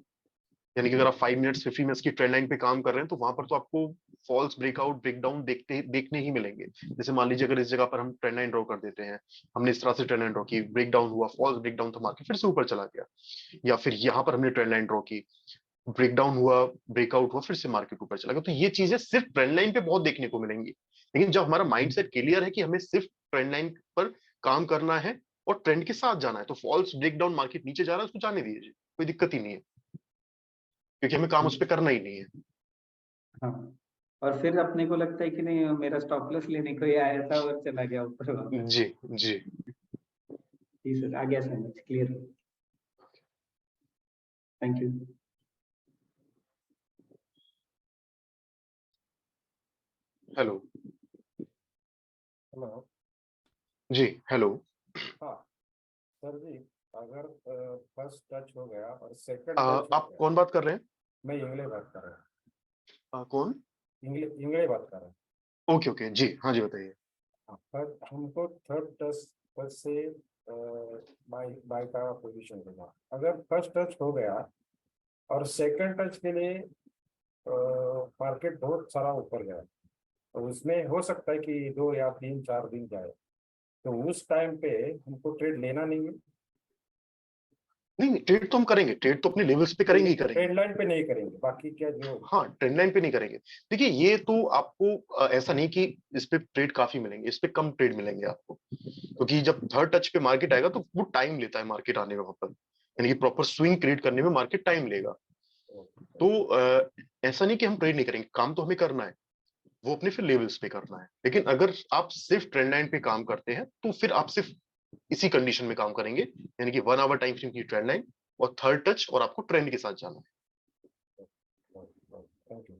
यानी कि अगर आप 5 मिनट्स 50 मिनट्स की ट्रेंड लाइन पे काम कर रहे हैं तो वहां पर तो आपको फॉल्स ब्रेकआउट ब्रेकडाउन देखने ही मिलेंगे। जैसे मान लीजिए अगर इस जगह पर हम ट्रेंड लाइन ड्रॉ कर देते हैं, हमने इस तरह से ट्रेंड लाइन ड्रॉ की, ब्रेकडाउन हुआ, फॉल्स ब्रेकडाउन था, मार्केट फिर से ऊपर चला गया, या फिर यहाँ पर हमने ट्रेंड लाइन ड्रॉ की, ब्रेकडाउन हुआ, ब्रेकआउट हुआ, फिर से मार्केट ऊपर चला गया, तो ये चीजें सिर्फ ट्रेंड लाइन पे बहुत देखने को मिलेंगी। लेकिन जब हमारा माइंडसेट क्लियर है कि हमें सिर्फ ट्रेंड लाइन पर काम करना है और ट्रेंड के साथ जाना है, तो फॉल्स ब्रेकडाउन मार्केट नीचे जा रहा है उसको जाने दीजिए, कोई दिक्कत ही नहीं है, क्योंकि हमें काम उस पर करना ही नहीं है। हाँ, और फिर अपने को लगता है कि नहीं मेरा स्टॉप लॉस लेने को ही आया था और चला गया ऊपर वापस। जी जी। जी सर, आ गया समझ, clear. Thank you. Hello. Hello. जी हेलो। हाँ सर जी, अगर फर्स्ट टच हो गया और सेकंड टच हो आप गया। कौन बात कर रहे हैं? मैं इंग्लिश बात कर रहा हूँ। कौन? इंग्लिश बात कर रहा हूँ। ओके ओके, जी हाँ जी बताइए। हाँ, पर हमको थर्ड टच टच से बाय का पोजीशन होगा। अगर फर्स्ट टच हो गया और सेकंड टच के लिए मार्केट बहुत सारा ऊपर गया, तो उसमें हो सकता है कि 2 या 3 4 दिन जाए, तो उस टाइम पे हमको ट्रेड लेना नहीं है। नहीं, ट्रेड तो हम करेंगे, ट्रेड तो अपने लेवल्स पे करेंगे ही करेंगे। ट्रेड लाइन पे नहीं करेंगे, बाकी क्या जो हाँ, ट्रेंड लाइन पे नहीं करेंगे। देखिए, ये तो आपको ऐसा नहीं कि इस पे ट्रेड काफी मिलेंगे, इस पे कम ट्रेड मिलेंगे आपको, क्योंकि जब थर्ड टच पे मार्केट आएगा तो वो टाइम लेता है मार्केट आने में, वहां पर यानी कि प्रॉपर स्विंग क्रिएट करने में मार्केट टाइम लेगा। तो ऐसा नहीं कि हम ट्रेड नहीं करेंगे, काम तो हमें करना है, वो अपने फिर लेवल्स पे करना है। लेकिन अगर आप सिर्फ ट्रेंड लाइन पे काम करते हैं तो फिर आप सिर्फ इसी कंडीशन में काम करेंगे, यानी कि 1 आवर टाइम फ्रेम की ट्रेंड लाइन और थर्ड टच, और आपको ट्रेंड के साथ जाना है। Thank you.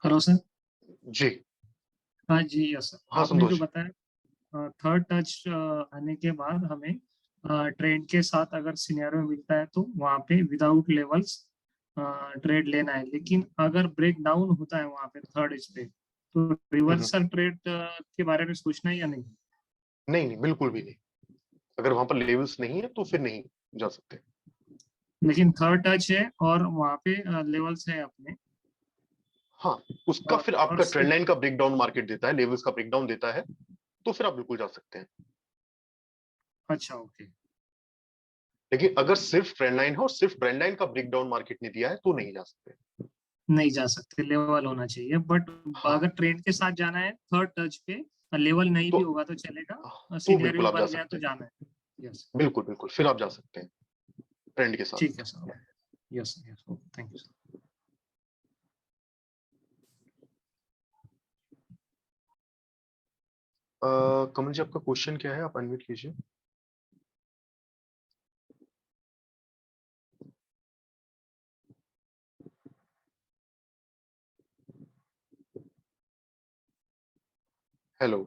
Hello sir. जी हाँ जी, यस सर। हाँ आपने जो संतोष। बताया थर्ड टच आने के बाद हमें ट्रेड के साथ अगर सिनेरियो मिलता है तो वहाँ पे विदाउट लेवल्स ट्रेड लेना है, लेकिन अगर ब्रेक डाउन होता है वहाँ पे थर्ड एज पे तो रिवर्सल ट्रेड के बारे में सोचना है या नहीं? नहीं नहीं, बिल्कुल भी नहीं। अगर वहां पर लेवल्स नहीं है तो फिर नहीं जा सकते। लेकिन थर्ड टच है और वहाँ पे लेवल्स है अपने, हाँ, उसका फिर और आपका ट्रेंड लाइन का ब्रेकडाउन मार्केट देता है, लेवल्स का ब्रेकडाउन देता है, तो फिर आप बिल्कुल जा सकते हैं। अच्छा ओके। लेकिन अगर सिर्फ ट्रेंड लाइन है और सिर्फ ट्रेंड लाइन का ब्रेकडाउन मार्केट ने दिया है तो नहीं जा सकते। नहीं जा सकते, लेवल होना चाहिए, बट हाँ, अगर ट्रेंड के साथ जाना है थर्ड टच पे लेवल नहीं तो भी होगा तो चलेगा, तो बिल्कुल सिनेरियो आप जा बन गया सकते तो हैं। जाना है। यस, बिल्कुल बिल्कुल, फिर आप जा सकते हैं ट्रेंड के साथ। ठीक है sir. Yes yes, thank you sir. Kamal ji, आपका क्वेश्चन क्या है? आप अनम्यूट कीजिए। हेलो।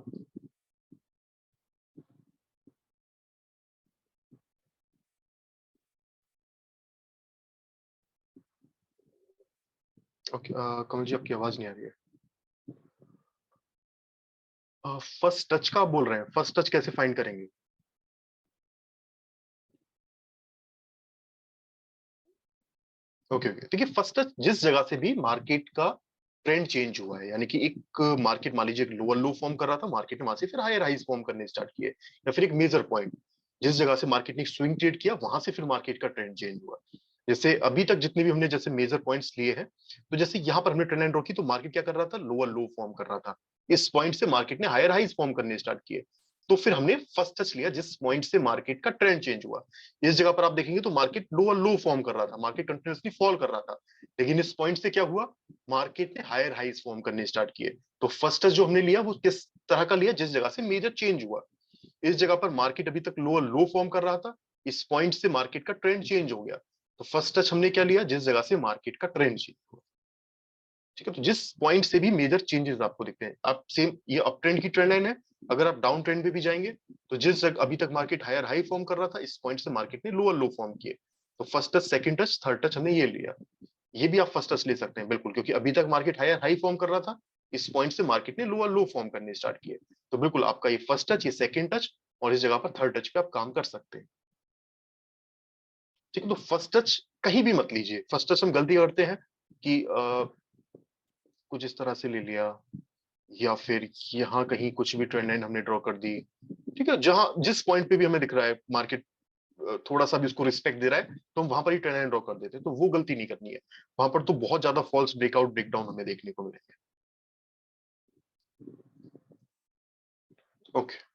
ओके, कमल जी आपकी आवाज नहीं आ रही है। फर्स्ट टच का आप बोल रहे हैं, फर्स्ट टच कैसे फाइंड करेंगे? ओके ओके, देखिए, फर्स्ट टच जिस जगह से भी मार्केट का ट्रेंड चेंज हुआ है, यानी कि एक मार्केट मान लीजिए एक लोअर लो फॉर्म कर रहा था, मार्केट ने वहां से फिर हायर हाइज फॉर्म करने स्टार्ट किए, या फिर एक मेजर पॉइंट जिस जगह से मार्केट ने स्विंग ट्रेड किया, वहां से फिर मार्केट का ट्रेंड चेंज हुआ। जैसे अभी तक जितने भी हमने जैसे मेजर पॉइंट्स लिए हैं, तो जैसे यहाँ पर हमने ट्रेंड लाइन ड्रॉ की तो मार्केट क्या कर रहा था, लोअर लो फॉर्म कर रहा था, इस पॉइंट से मार्केट ने हायर हाइज फॉर्म करने स्टार्ट किए, तो फिर हमने फर्स्ट टच लिया जिस पॉइंट से मार्केट का ट्रेंड चेंज हुआ। इस जगह पर आप देखेंगे तो मार्केट लोअर लो फॉर्म कर रहा था, मार्केट कंटिन्यूअसली फॉल कर रहा था, लेकिन इस पॉइंट से क्या हुआ, मार्केट ने हायर हाइज फॉर्म करने स्टार्ट किए। तो फर्स्ट टच जो हमने लिया वो किस तरह का लिया, जिस जगह से मेजर चेंज हुआ। इस जगह पर मार्केट अभी तक लोअर लो फॉर्म कर रहा था, इस पॉइंट से मार्केट का ट्रेंड चेंज हो गया, तो फर्स्ट टच हमने क्या लिया, जिस जगह से मार्केट का ट्रेंड चेंज हुआ। ठीक है, तो जिस पॉइंट से भी मेजर चेंजेस आपको दिखते हैं, आप सेम ये अप ट्रेंड की ट्रेंड लाइन है, अगर आप डाउन ट्रेंड पे भी जाएंगे तो जिस जगह अभी तक मार्केट हायर हाई फॉर्म कर रहा था, इस पॉइंट से मार्केट ने लोअर लो फॉर्म किए, तो first touch, second touch, third touch हमने ये लिया। ये भी आप फर्स्ट टच ले सकते हैं बिल्कुल, क्योंकि अभी तक मार्केट हायर हाई फॉर्म कर रहा था, इस पॉइंट से मार्केट ने लोअर लो फॉर्म करने स्टार्ट किए, तो बिल्कुल आपका ये फर्स्ट टच, ये सेकंड टच, और इस जगह पर थर्ड टच पे आप काम कर सकते हैं। ठीक है, तो फर्स्ट टच कहीं भी मत लीजिए। फर्स्ट टच हम गलती करते हैं कि कुछ इस तरह से ले लिया, या फिर यहाँ कहीं कुछ भी ट्रेंड लाइन हमने ड्रॉ कर दी। ठीक है, जहां जिस पॉइंट पे भी हमें दिख रहा है मार्केट थोड़ा सा भी उसको रिस्पेक्ट दे रहा है, तो हम वहां पर ही ट्रेंड लाइन ड्रॉ कर देते हैं, तो वो गलती नहीं करनी है। वहां पर तो बहुत ज्यादा फॉल्स ब्रेकआउट ब्रेकडाउन हमें देखने को मिलेंगे। ओके,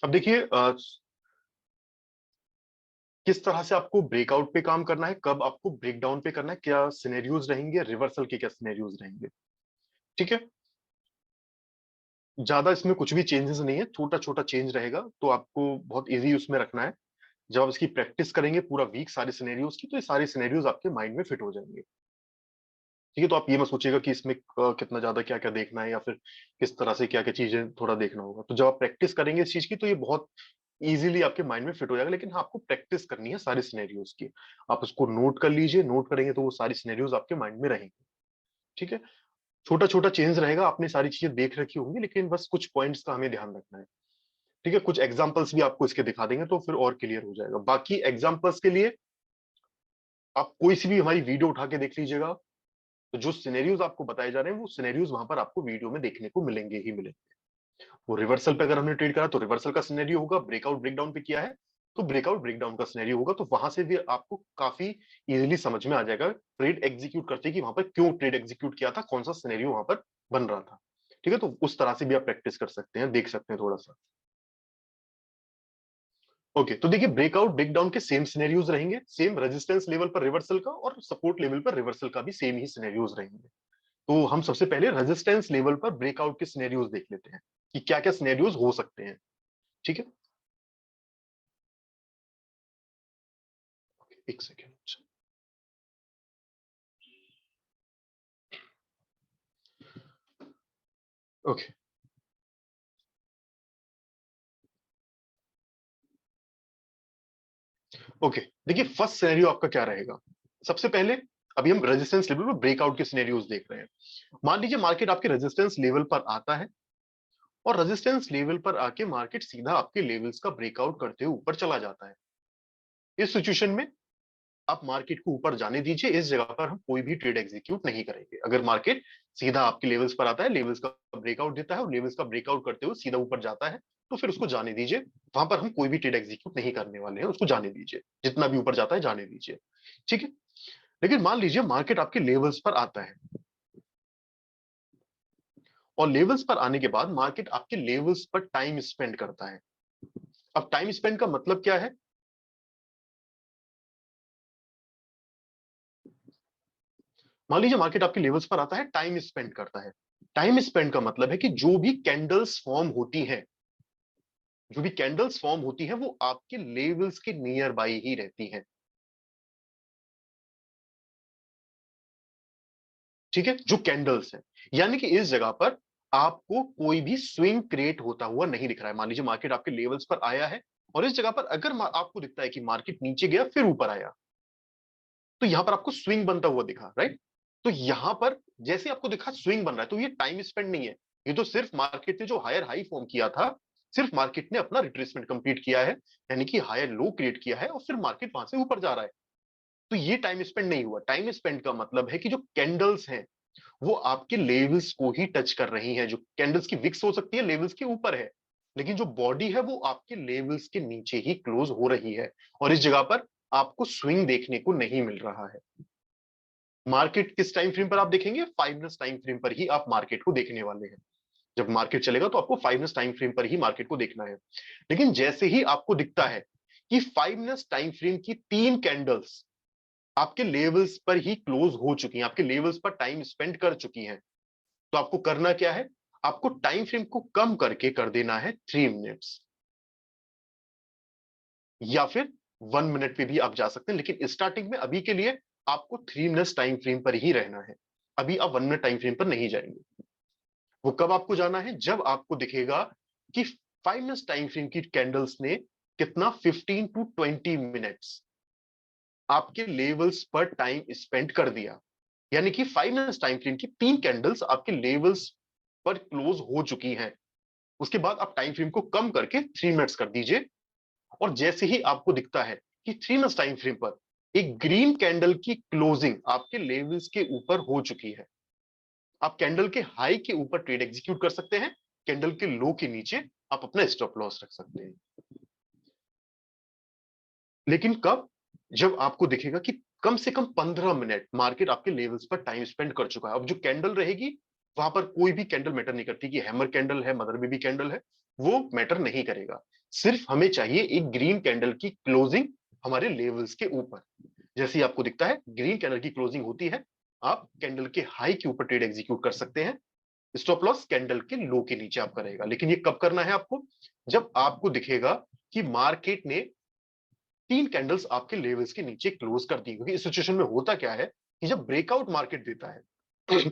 अब देखिए, किस तरह से आपको ब्रेकआउट पे काम करना है, कब आपको ब्रेकडाउन पे करना है, क्या सिनेरियोज रहेंगे, रिवर्सल के क्या सिनेरियोज रहेंगे। ठीक है, ज्यादा इसमें कुछ भी चेंजेस नहीं है, छोटा छोटा चेंज रहेगा, तो आपको बहुत इजी उसमें रखना है। जब आप इसकी प्रैक्टिस करेंगे पूरा वीक सारे सिनेरियोज की, तो ये सारे सिनेरियोज आपके माइंड में फिट हो जाएंगे। ठीक है, तो आप ये मत सोचिएगा कि इसमें कितना ज्यादा क्या क्या देखना है या फिर किस तरह से क्या क्या चीजें थोड़ा देखना होगा। तो जब आप प्रैक्टिस करेंगे इस चीज की, तो ये बहुत इजीली आपके माइंड में फिट हो जाएगा। लेकिन हाँ, आपको प्रैक्टिस करनी है सारे सिनेरियोज की। आप उसको नोट कर लीजिए, नोट करेंगे तो वो सारी सिनेरियोज आपके माइंड में रहेंगे। ठीक है, छोटा छोटा चेंज रहेगा, आपने सारी चीजें देख रखी होंगी, लेकिन बस कुछ पॉइंट्स का हमें ध्यान रखना है। ठीक है, कुछ एग्जांपल्स भी आपको इसके दिखा देंगे तो फिर और क्लियर हो जाएगा। बाकी एग्जांपल्स के लिए आप कोई सी भी हमारी वीडियो उठा के देख लीजिएगा, तो जो सिनेरियोज आपको बताए जा रहे हैं वो सिनेरियोज वहां पर आपको वीडियो में देखने को मिलेंगे ही मिलेंगे। वो रिवर्सल पे अगर हमने ट्रेड करा तो रिवर्सल का सिनेरियो होगा, ब्रेकआउट ब्रेकडाउन पे किया है तो ब्रेकआउट ब्रेकडाउन का सिनेरियो होगा। तो वहां से भी आपको काफी इजीली समझ में आ जाएगा ट्रेड एग्जीक्यूट करते कि वहां पर क्यों ट्रेड एग्जीक्यूट किया था, कौन सा सिनेरियो वहां पर बन रहा था। ठीक है, तो उस तरह से भी आप प्रैक्टिस कर सकते हैं, देख सकते हैं थोड़ा सा। ओके, तो देखिए ब्रेकआउट ब्रेकडाउन के सेम सिनेरियोज रहेंगे, सेम रेजिस्टेंस लेवल पर रिवर्सल का और सपोर्ट लेवल पर रिवर्सल का भी सेम ही सिनेरियोज रहेंगे। तो हम सबसे पहले रेजिस्टेंस लेवल पर ब्रेकआउट के सिनेरियोज देख लेते हैं कि क्या क्या सिनेरियोज हो सकते हैं। ठीक है, एक सेकेंड। ओके, ओके, देखिए फर्स्ट सिनेरियो आपका क्या रहेगा। सबसे पहले अभी हम रेजिस्टेंस लेवल पर ब्रेकआउट के सिनेरियोज देख रहे हैं। मान लीजिए मार्केट आपके रेजिस्टेंस लेवल पर आता है और रेजिस्टेंस लेवल पर आके मार्केट सीधा आपके लेवल्स का ब्रेकआउट करते हुए ऊपर चला जाता है। इस सिचुएशन में आप मार्केट को ऊपर जाने दीजिए, इस जगह पर हम कोई भी ट्रेड एग्जीक्यूट नहीं करेंगे। अगर मार्केट सीधा आपके लेवल्स पर आता है, लेवल्स का ब्रेकआउट देता है और लेवल्स का ब्रेकआउट करते हुए सीधा ऊपर जाता है, तो फिर उसको जाने दीजिए। वहां पर हम कोई भी ट्रेड एग्जीक्यूट नहीं करने वाले हैं, उसको जाने दीजिए, जितना भी ऊपर जाता है जाने दीजिए। ठीक है, लेकिन मान लीजिए मार्केट आपके लेवल्स पर आता है और लेवल्स पर आने के बाद मार्केट आपके लेवल्स पर टाइम स्पेंड करता है। अब टाइम स्पेंड का मतलब क्या है? मान लीजिए मार्केट आपके लेवल्स पर आता है, टाइम स्पेंड करता है। टाइम स्पेंड का मतलब है कि जो भी कैंडल्स फॉर्म होती हैं, जो भी कैंडल्स फॉर्म होती हैं वो आपके लेवल्स के नियर बाई ही रहती हैं। ठीक है, जो कैंडल्स है, यानी कि इस जगह पर आपको कोई भी स्विंग क्रिएट होता हुआ नहीं दिख रहा है। मान लीजिए मार्केट आपके लेवल्स पर आया है और इस जगह पर अगर आपको दिखता है कि मार्केट नीचे गया फिर ऊपर आया, तो यहां पर आपको स्विंग बनता हुआ दिखा, राइट? तो यहां पर जैसे आपको दिखा स्विंग बन रहा है, तो ये टाइम स्पेंड नहीं है, ये तो सिर्फ मार्केट ने जो हायर हाई फॉर्म किया था, सिर्फ मार्केट ने अपना रिट्रेसमेंट कंप्लीट किया है, यानी कि हायर लो क्रिएट किया है और फिर मार्केट वहां से ऊपर जा रहा है। तो ये टाइम स्पेंड नहीं हुआ। टाइम स्पेंड का मतलब है कि जो कैंडल्स हैं वो आपके लेवल्स को ही टच कर रही हैं। जो कैंडल्स की विक्स हो सकती है लेवल्स के ऊपर है, लेकिन जो बॉडी है वो आपके लेवल्स के नीचे ही क्लोज हो रही है और इस जगह पर आपको स्विंग देखने को नहीं मिल रहा है। मार्केट किस टाइम फ्रेम पर आप देखेंगे? 5 मिनट्स टाइम फ्रेम पर ही आप मार्केट को देखने वाले हैं। जब मार्केट चलेगा तो आपको 5 मिनट्स टाइम फ्रेम पर ही मार्केट को देखना है। लेकिन जैसे ही आपको दिखता है कि 5 मिनट्स टाइम फ्रेम की 3 कैंडल्स आपके लेवल्स पर ही क्लोज हो चुकी हैं, आपके लेवल्स पर टाइम स्पेंड कर चुकी हैं, तो आपको करना क्या है? आपको टाइम फ्रेम को कम करके कर देना है 3 मिनट्स, या फिर 1 मिनट पे भी आप जा सकते हैं। लेकिन स्टार्टिंग में अभी के लिए आपको 3 मिनट्स टाइम फ्रेम पर ही रहना है। अभी आप 1 मिनट टाइम फ्रेम पर नहीं जाएंगे। वो कब आपको जाना है? जब आपको दिखेगा कि 5 मिनट्स टाइम फ्रेम की कैंडल्स ने कितना 15 टू 20 मिनट्स आपके लेवल्स पर टाइम स्पेंड कर दिया, यानी कि 5 मिनट्स टाइम फ्रेम की 3 कैंडल्स आपके लेवल्स पर क्लोज हो चुकी हैं। उसके बाद आप टाइम फ्रेम को कम करके 3 मिनट्स कर दीजिए और जैसे ही आपको दिखता है कि 3 मिनट्स टाइम फ्रेम पर एक ग्रीन कैंडल की क्लोजिंग आपके लेवल्स के ऊपर हो चुकी है, आप कैंडल के हाई के ऊपर ट्रेड एग्जीक्यूट कर सकते हैं, कैंडल के लो के नीचे आप अपना स्टॉप लॉस रख सकते हैं। लेकिन कब? जब आपको दिखेगा कि कम से कम 15 मिनट मार्केट आपके लेवल्स पर टाइम स्पेंड कर चुका है। अब जो कैंडल रहेगी वहां पर कोई भी कैंडल मैटर नहीं करती कि हैमर कैंडल है, मदर बेबी कैंडल है, वो मैटर नहीं करेगा। सिर्फ हमें चाहिए एक ग्रीन कैंडल की क्लोजिंग हमारे लेवल्स के ऊपर। जैसे ही आपको दिखता है ग्रीन कैंडल की क्लोजिंग होती है, आप कैंडल के हाई के ऊपर ट्रेड एग्जीक्यूट कर सकते हैं स्टॉप लॉस कैंडल के लो के नीचे आपका रहेगा। लेकिन ये कब करना है आपको? जब आपको दिखेगा कि मार्केट ने 3 कैंडल्स आपके लेवल्स के नीचे क्लोज कर दी। क्योंकि इस सिचुएशन में होता क्या है कि जब ब्रेकआउट मार्केट देता है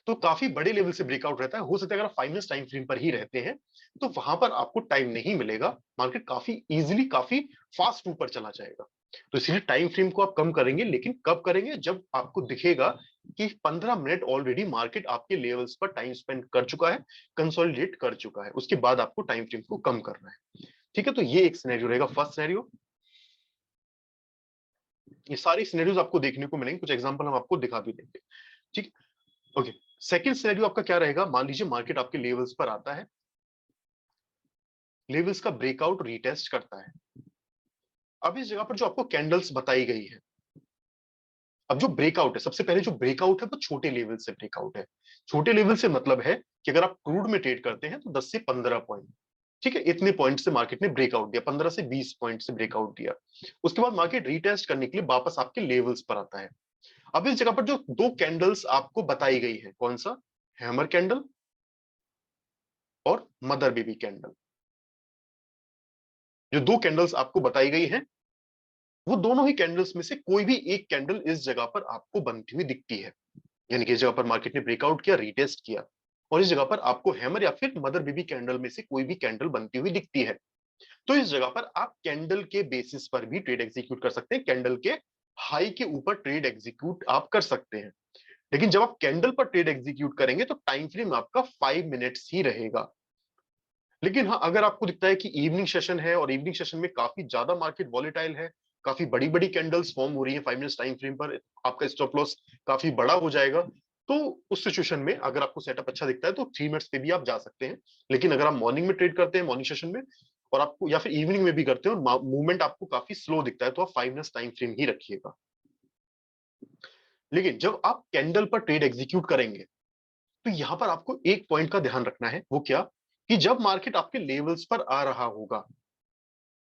तो काफी बड़े लेवल से ब्रेकआउट रहता है। हो सकता है अगर आप फाइनेंस टाइम फ्रेम पर ही रहते हैं तो वहां पर आपको टाइम नहीं मिलेगा, मार्केट काफी इजीली काफी फास्ट ऊपर चला जाएगा। तो इसलिए टाइम फ्रेम को आप कम करेंगे, लेकिन कब करेंगे? जब आपको दिखेगा कि 15 मिनट ऑलरेडी मार्केट आपके लेवल्स पर टाइम स्पेंड कर चुका है, कंसोलिडेट कर चुका है, उसके बाद आपको टाइम फ्रेम को कम करना है। ठीक है, तो ये एक सिनेरियो रहेगा, फर्स्ट सिनेरियो। ये सारी सिनेरियोज आपको देखने को मिलेंगे, कुछ एग्जांपल हम आपको दिखा भी देंगे। ठीक, ओके। सेकंड सिनेरियो आपका क्या रहेगा? मान लीजिए मार्केट आपके लेवल्स पर आता है, लेवल्स का ब्रेकआउट रीटेस्ट करता है। अब इस जगह पर जो आपको कैंडल्स बताई गई है, अब जो ब्रेकआउट है, सबसे पहले जो ब्रेकआउट है वो छोटे लेवल से ब्रेकआउट है। छोटे लेवल से मतलब है कि अगर आप क्रूड में ट्रेड करते हैं तो 10 से 15 पॉइंट, ठीक है, इतने पॉइंट से मार्केट ने ब्रेकआउट दिया, 15 से 20 पॉइंट से ब्रेकआउट दिया। उसके बाद मार्केट रीटेस्ट करने के लिए वापस आपके लेवल्स पर आता है। अब इस जगह पर जो 2 कैंडल्स आपको बताई गई है, कौन सा? हैमर कैंडल और मदर बेबी कैंडल। जो 2 कैंडल्स आपको बताई गई हैं, वो दोनों ही कैंडल्स में से कोई भी एक कैंडल इस जगह पर आपको बनती हुई दिखती है। यानी कि इस जगह पर मार्केट ने ब्रेकआउट किया, रीटेस्ट किया, और इस जगह पर आपको हैमर या फिर मदर बेबी कैंडल में से कोई भी कैंडल बनती हुई दिखती है। तो इस जगह पर आप कैंडल के बेसिस पर भी ट्रेड एग्जीक्यूट कर सकते हैं, कैंडल के हाई के ऊपर ट्रेड एग्जीक्यूट आप कर सकते हैं। लेकिन जब आप कैंडल पर ट्रेड एग्जीक्यूट करेंगे तो टाइम फ्रेम आपका 5 मिनट्स ही रहेगा। लेकिन हाँ, अगर आपको दिखता है कि इवनिंग सेशन है और इवनिंग सेशन में काफी ज्यादा मार्केट वॉलेटाइल है, काफी बड़ी बड़ी कैंडल्स फॉर्म हो रही है 5 मिनट्स टाइम फ्रेम पर, आपका स्टॉप लॉस काफी बड़ा हो जाएगा, तो उस सिचुएशन में अगर आपको सेटअप अच्छा दिखता है तो 3 मिनट्स पे भी आप जा सकते हैं। लेकिन अगर आप मॉर्निंग में ट्रेड करते हैं, मॉर्निंग सेशन में, और आपको या फिर इवनिंग में भी करते हैं और मूवमेंट आपको काफी स्लो दिखता है, तो आप 5 मिनट्स टाइम फ्रेम ही रखिएगा। लेकिन जब आप कैंडल पर ट्रेड एग्जीक्यूट करेंगे तो यहां पर आपको एक पॉइंट का ध्यान रखना है। वो क्या? कि जब मार्केट आपके लेवल्स पर आ रहा होगा,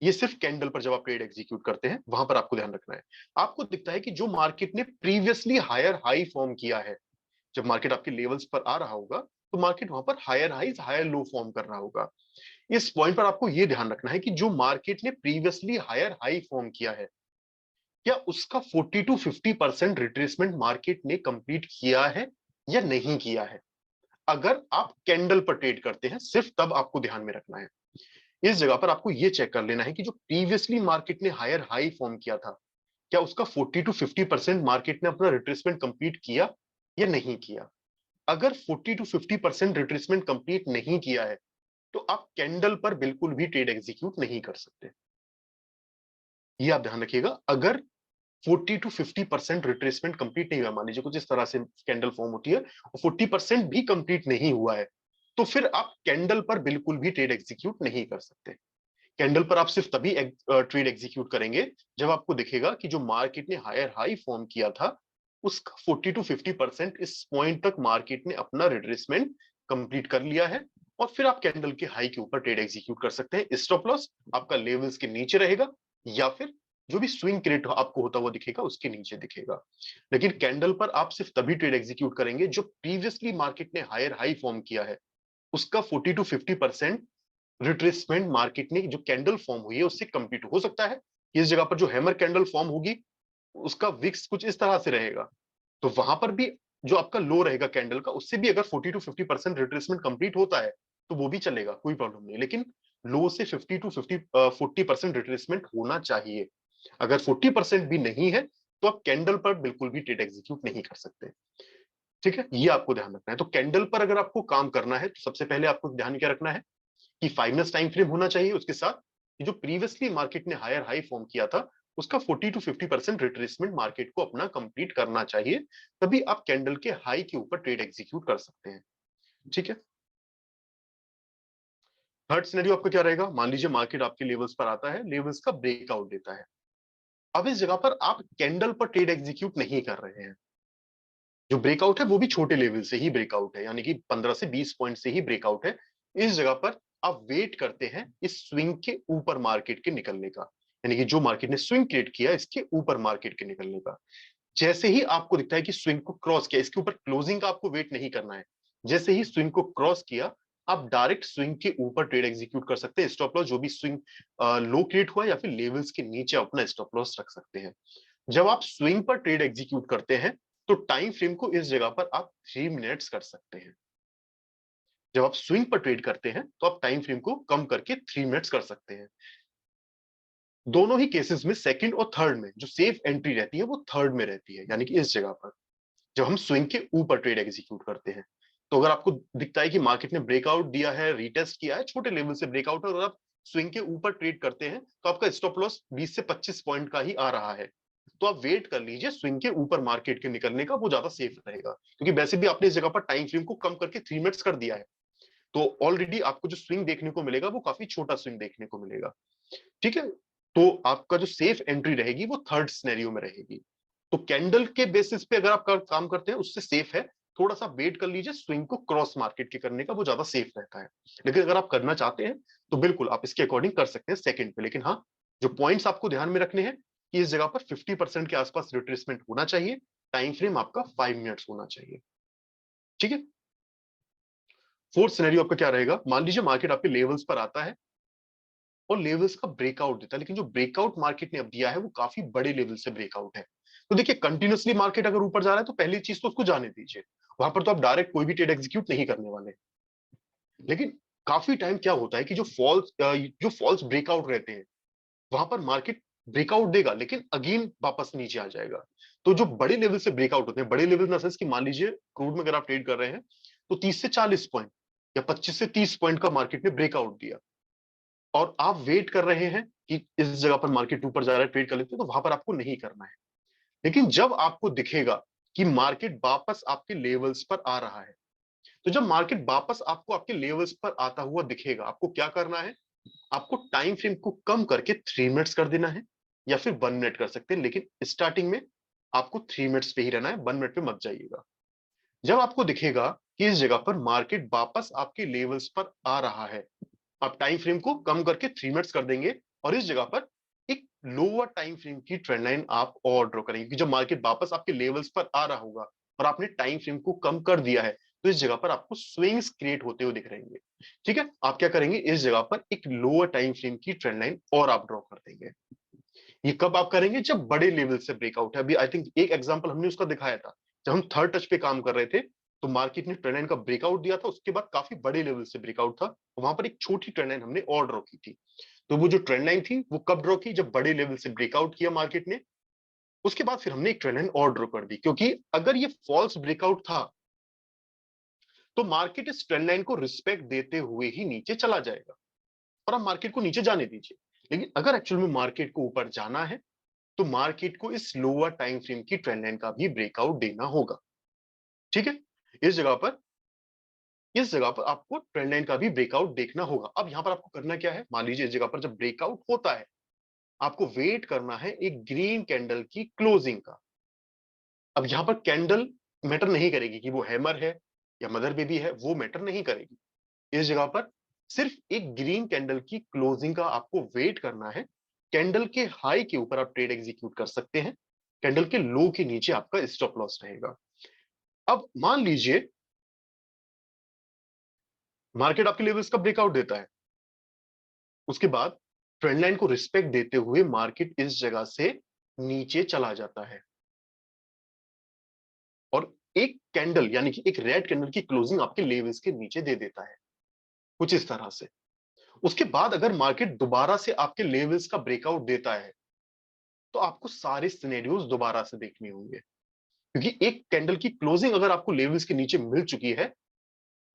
ये सिर्फ कैंडल पर जब आप ट्रेड एग्जीक्यूट करते हैं वहां पर आपको ध्यान रखना है। आपको दिखता है कि जो मार्केट ने प्रीवियसली हायर हाई फॉर्म किया है, जब मार्केट आपके लेवल्स पर आ रहा होगा तो मार्केट वहां पर higher highs higher low form कर रहा होगा। इस पॉइंट पर आपको यह ध्यान रखना है कि जो मार्केट ने प्रीवियसली हायर हाई फॉर्म किया है, क्या उसका 40 to 50% रिट्रेसमेंट मार्केट ने कंप्लीट किया है या नहीं किया है। अगर आप कैंडल पर ट्रेड करते हैं सिर्फ तब आपको ध्यान में रखना है। इस जगह पर आपको यह चेक कर लेना है कि जो प्रीवियसली मार्केट ने हायर हाई फॉर्म किया था, क्या उसका 40 to 50% मार्केट ने अपना रिट्रेसमेंट कंप्लीट किया या नहीं किया। अगर 40 to 50% रिट्रेसमेंट कंप्लीट नहीं किया है तो आप कैंडल पर बिल्कुल भी ट्रेड एग्जीक्यूट नहीं कर सकते। ये आप ध्यान रखिएगा। अगर 40 to 50% रिट्रेसमेंट कंप्लीट नहीं हुआ, मान लीजिए कुछ इस तरह से कैंडल फॉर्म होती है और 40% भी कंप्लीट नहीं हुआ है, तो फिर आप कैंडल पर बिल्कुल भी ट्रेड एग्जीक्यूट नहीं कर सकते। कैंडल पर आप सिर्फ तभी ट्रेड एग्जीक्यूट करेंगे जब आपको दिखेगा कि जो मार्केट ने हायर हाई फॉर्म किया था उसका 40 to 50% इस पॉइंट तक मार्केट ने अपना रिट्रेसमेंट कंप्लीट कर लिया है, और फिर आप कैंडल के हाई के ऊपर ट्रेड एग्जीक्यूट कर सकते हैं। स्टॉप लॉस आपका लेवल्स के नीचे रहेगा या फिर जो भी स्विंग क्रेट आपको होता हुआ दिखेगा उसके नीचे दिखेगा। लेकिन कैंडल पर आप सिर्फ तभी ट्रेड एग्जीक्यूट करेंगे जो प्रीवियसली मार्केट ने हायर हाई फॉर्म किया है, उसका 40 to 50% रिट्रेसमेंट मार्केट ने जो कैंडल फॉर्म हुई है उससे कंप्लीट हो सकता है। इस जगह पर जो हैमर कैंडल फॉर्म होगी उसका विक्स कुछ इस तरह से रहेगा, तो वहां पर भी जो आपका लो रहेगा कैंडल का, उससे भी अगर 40 to 50% रिट्रेसमेंट कंप्लीट होता है तो वो भी चलेगा, कोई प्रॉब्लम नहीं। लेकिन लो से 50 to 40% रिट्रेसमेंट होना चाहिए। अगर 40% भी नहीं है तो आप कैंडल पर बिल्कुल भी ट्रेड एग्जीक्यूट नहीं कर सकते। ठीक है, ये आपको ध्यान रखना है। तो कैंडल पर अगर आपको काम करना है तो सबसे पहले आपको ध्यान क्या रखना है कि 5 मिनट्स टाइम फ्रेम होना चाहिए, उसके साथ जो प्रीवियसली मार्केट ने हायर हाई फॉर्म किया था उसका 40 to 50% रिट्रेसमेंट मार्केट को अपना कंप्लीट करना चाहिए, तभी आप कैंडल के हाई के ऊपर ट्रेड एग्जीक्यूट कर सकते हैं। ठीक है, थर्ड सिनेरियो आपका क्या रहेगा? मान लीजिए मार्केट आपके लेवल्स पर आता है, लेवल्स का ब्रेकआउट देता है। अब इस जगह पर आप कैंडल पर ट्रेड एग्जीक्यूट नहीं कर रहे हैं, जो ब्रेकआउट है वो भी छोटे लेवल से ही ब्रेकआउट है, यानी कि 15 से 20 पॉइंट से ही ब्रेकआउट है। इस जगह पर आप वेट करते हैं इस स्विंग के ऊपर मार्केट के निकलने का, यानी कि जो मार्केट ने स्विंग क्रिएट किया इसके ऊपर मार्केट के निकलने का। जैसे ही आपको दिखता है कि स्विंग को क्रॉस किया, इसके ऊपर क्लोजिंग का आपको वेट नहीं करना है, जैसे ही स्विंग को क्रॉस किया, आप डायरेक्ट स्विंग के ऊपर ट्रेड एग्जीक्यूट कर सकते हैं। स्टॉप लॉस जो भी स्विंग लो क्रिएट हुआ या फिर लेवल्स के नीचे अपना स्टॉप लॉस रख सकते हैं। जब आप स्विंग पर ट्रेड एग्जीक्यूट करते हैं तो टाइम फ्रेम को इस जगह पर आप 3 मिनट्स कर सकते हैं। जब आप स्विंग पर ट्रेड करते हैं तो आप टाइम फ्रेम को कम करके 3 मिनट्स कर सकते हैं। दोनों ही केसेस में सेकंड और थर्ड में जो सेफ एंट्री रहती है वो थर्ड में रहती है, यानी कि इस जगह पर जब हम स्विंग के ऊपर ट्रेड एग्जीक्यूट करते हैं। तो अगर आपको दिखता है कि मार्केट ने ब्रेकआउट दिया है, रीटेस्ट किया है, छोटे लेवल से ब्रेकआउट है और आप स्विंग के ऊपर ट्रेड करते हैं तो आपका स्टॉप लॉस 20 से 25 पॉइंट का ही आ रहा है, तो आप वेट कर लीजिए स्विंग के ऊपर मार्केट के निकलने का, वो ज्यादा सेफ रहेगा। क्योंकि वैसे भी आपने इस जगह पर टाइम फ्रेम को कम करके 3 मिनट्स कर दिया है, तो ऑलरेडी आपको जो स्विंग देखने को मिलेगा वो काफी छोटा स्विंग देखने को मिलेगा। ठीक है, तो आपका जो सेफ एंट्री रहेगी वो थर्ड सिनेरियो में रहेगी। तो कैंडल के बेसिस पे अगर आप काम करते हैं उससे सेफ है, थोड़ा सा वेट कर लीजिए स्विंग को क्रॉस मार्केट के करने का, वो ज्यादा सेफ रहता है। लेकिन अगर आप करना चाहते हैं तो बिल्कुल आप इसके अकॉर्डिंग कर सकते हैं सेकंड पे। लेकिन हाँ, जो पॉइंट्स आपको ध्यान में रखने हैं कि इस जगह पर 50% के आसपास रिट्रेसमेंट होना चाहिए, टाइम फ्रेम आपका 5 मिनट्स होना चाहिए। ठीक है, फोर्थ सिनेरियो आपका क्या रहेगा? मान लीजिए मार्केट आपके लेवल्स पर आता है और लेवल्स का ब्रेकआउट देता है, लेकिन जो ब्रेकआउट मार्केट ने अब दिया है वो काफी बड़े लेवल से ब्रेकआउट है। तो देखिए, कंटिन्यूअसली मार्केट अगर ऊपर जा रहा है तो पहली चीज तो उसको जाने दीजिए, वहां पर तो आप डायरेक्ट कोई भी ट्रेड एग्जीक्यूट नहीं करने वाले। लेकिन काफी टाइम क्या होता है कि जो फॉल्स ब्रेकआउट रहते हैं वहां पर मार्केट ब्रेकआउट देगा लेकिन अगेन वापस नीचे आ जाएगा। तो जो बड़े लेवल से ब्रेकआउट होते हैं, बड़े लेवल इन सेंस कि मान लीजिए क्रूड में अगर आप ट्रेड कर रहे हैं तो 30 से 40 पॉइंट या 25 से 30 पॉइंट का मार्केट ने ब्रेकआउट दिया और आप वेट कर रहे हैं कि इस जगह पर मार्केट ऊपर जा रहा है, ट्रेड कर लेते हैं, तो वहां पर आपको नहीं करना है। लेकिन जब आपको दिखेगा कि मार्केट वापस आपके लेवल्स पर आ रहा है, तो जब मार्केट वापस आपको आपके लेवल्स पर आता हुआ दिखेगा, आपको क्या करना है? आपको टाइम फ्रेम को कम करके 3 मिनट्स कर देना है या फिर 1 मिनट कर सकते हैं, लेकिन स्टार्टिंग में आपको 3 मिनट्स पे ही रहना है, 1 मिनट पे मत जाइएगा। जब आपको दिखेगा कि इस जगह पर मार्केट वापस आपके लेवल्स पर आ रहा है, आप टाइम फ्रेम को कम करके 3 मिनट्स कर देंगे और इस जगह पर एक लोअर टाइम फ्रेम की ट्रेंड लाइन आप और ड्रॉ करेंगे कि जब मार्केट वापस आपके लेवल्स पर आ रहा होगा और आपने टाइम फ्रेम को कम कर दिया है तो इस जगह पर आपको स्विंग्स क्रिएट होते हुए दिख रहेंगे। ठीक है, आप क्या करेंगे? इस जगह पर एक लोअर टाइम फ्रेम की ट्रेंड लाइन और आप ड्रॉ कर देंगे। ये कब आप करेंगे? जब बड़े लेवल से ब्रेकआउट है। अभी आई थिंक एक एग्जांपल हमने उसका दिखाया था, जब हम थर्ड टच पे काम कर रहे थे तो मार्केट ने ट्रेंड लाइन का ब्रेकआउट दिया था, उसके बाद काफी बड़े लेवल से ब्रेकआउट था, वहां पर एक छोटी ट्रेंड लाइन हमने और ड्रॉ की थी। तो वो जो ट्रेंड लाइन थी वो कब ड्रॉ की? जब बड़े लेवल से ब्रेकआउट किया मार्केट ने, उसके बाद फिर हमने एक ट्रेंड लाइन और ड्रॉ कर दी, क्योंकि अगर ये फॉल्स ब्रेकआउट था तो मार्केट इस ट्रेंड लाइन को रिस्पेक्ट देते हुए ही नीचे चला जाएगा और आप मार्केट को नीचे जाने दीजिए। लेकिन अगर एक्चुअल में मार्केट को ऊपर जाना है तो मार्केट को इस लोअर टाइम फ्रेम की ट्रेंड लाइन का भी ब्रेकआउट देना होगा। ठीक है, इस जगह पर आपको ट्रेंड लाइन का भी ब्रेकआउट देखना होगा। अब यहां पर आपको करना क्या है? मान लीजिए इस जगह पर जब ब्रेकआउट होता है, आपको वेट करना है एक ग्रीन कैंडल की क्लोजिंग का। अब यहां पर कैंडल मैटर नहीं करेगी कि वो हैमर है या मदर बेबी है, वो मैटर नहीं करेगी। इस जगह पर सिर्फ एक ग्रीन कैंडल की क्लोजिंग का आपको वेट करना है। कैंडल के हाई के ऊपर आप ट्रेड एग्जीक्यूट कर सकते हैं, कैंडल के लो के नीचे आपका स्टॉप लॉस रहेगा। अब मान लीजिए मार्केट आपके लेवल्स का ब्रेकआउट देता है, उसके बाद ट्रेंड लाइन को रिस्पेक्ट देते हुए मार्केट इस जगह से नीचे चला जाता है और एक कैंडल यानी कि एक रेड कैंडल की क्लोजिंग आपके लेवल्स के नीचे दे देता है, कुछ इस तरह से। उसके बाद अगर मार्केट दोबारा से आपके लेवल्स का ब्रेकआउट देता है तो आपको सारे सिनेरियोज दोबारा से देखने होंगे, क्योंकि एक कैंडल की क्लोजिंग अगर आपको लेवल्स के नीचे मिल चुकी है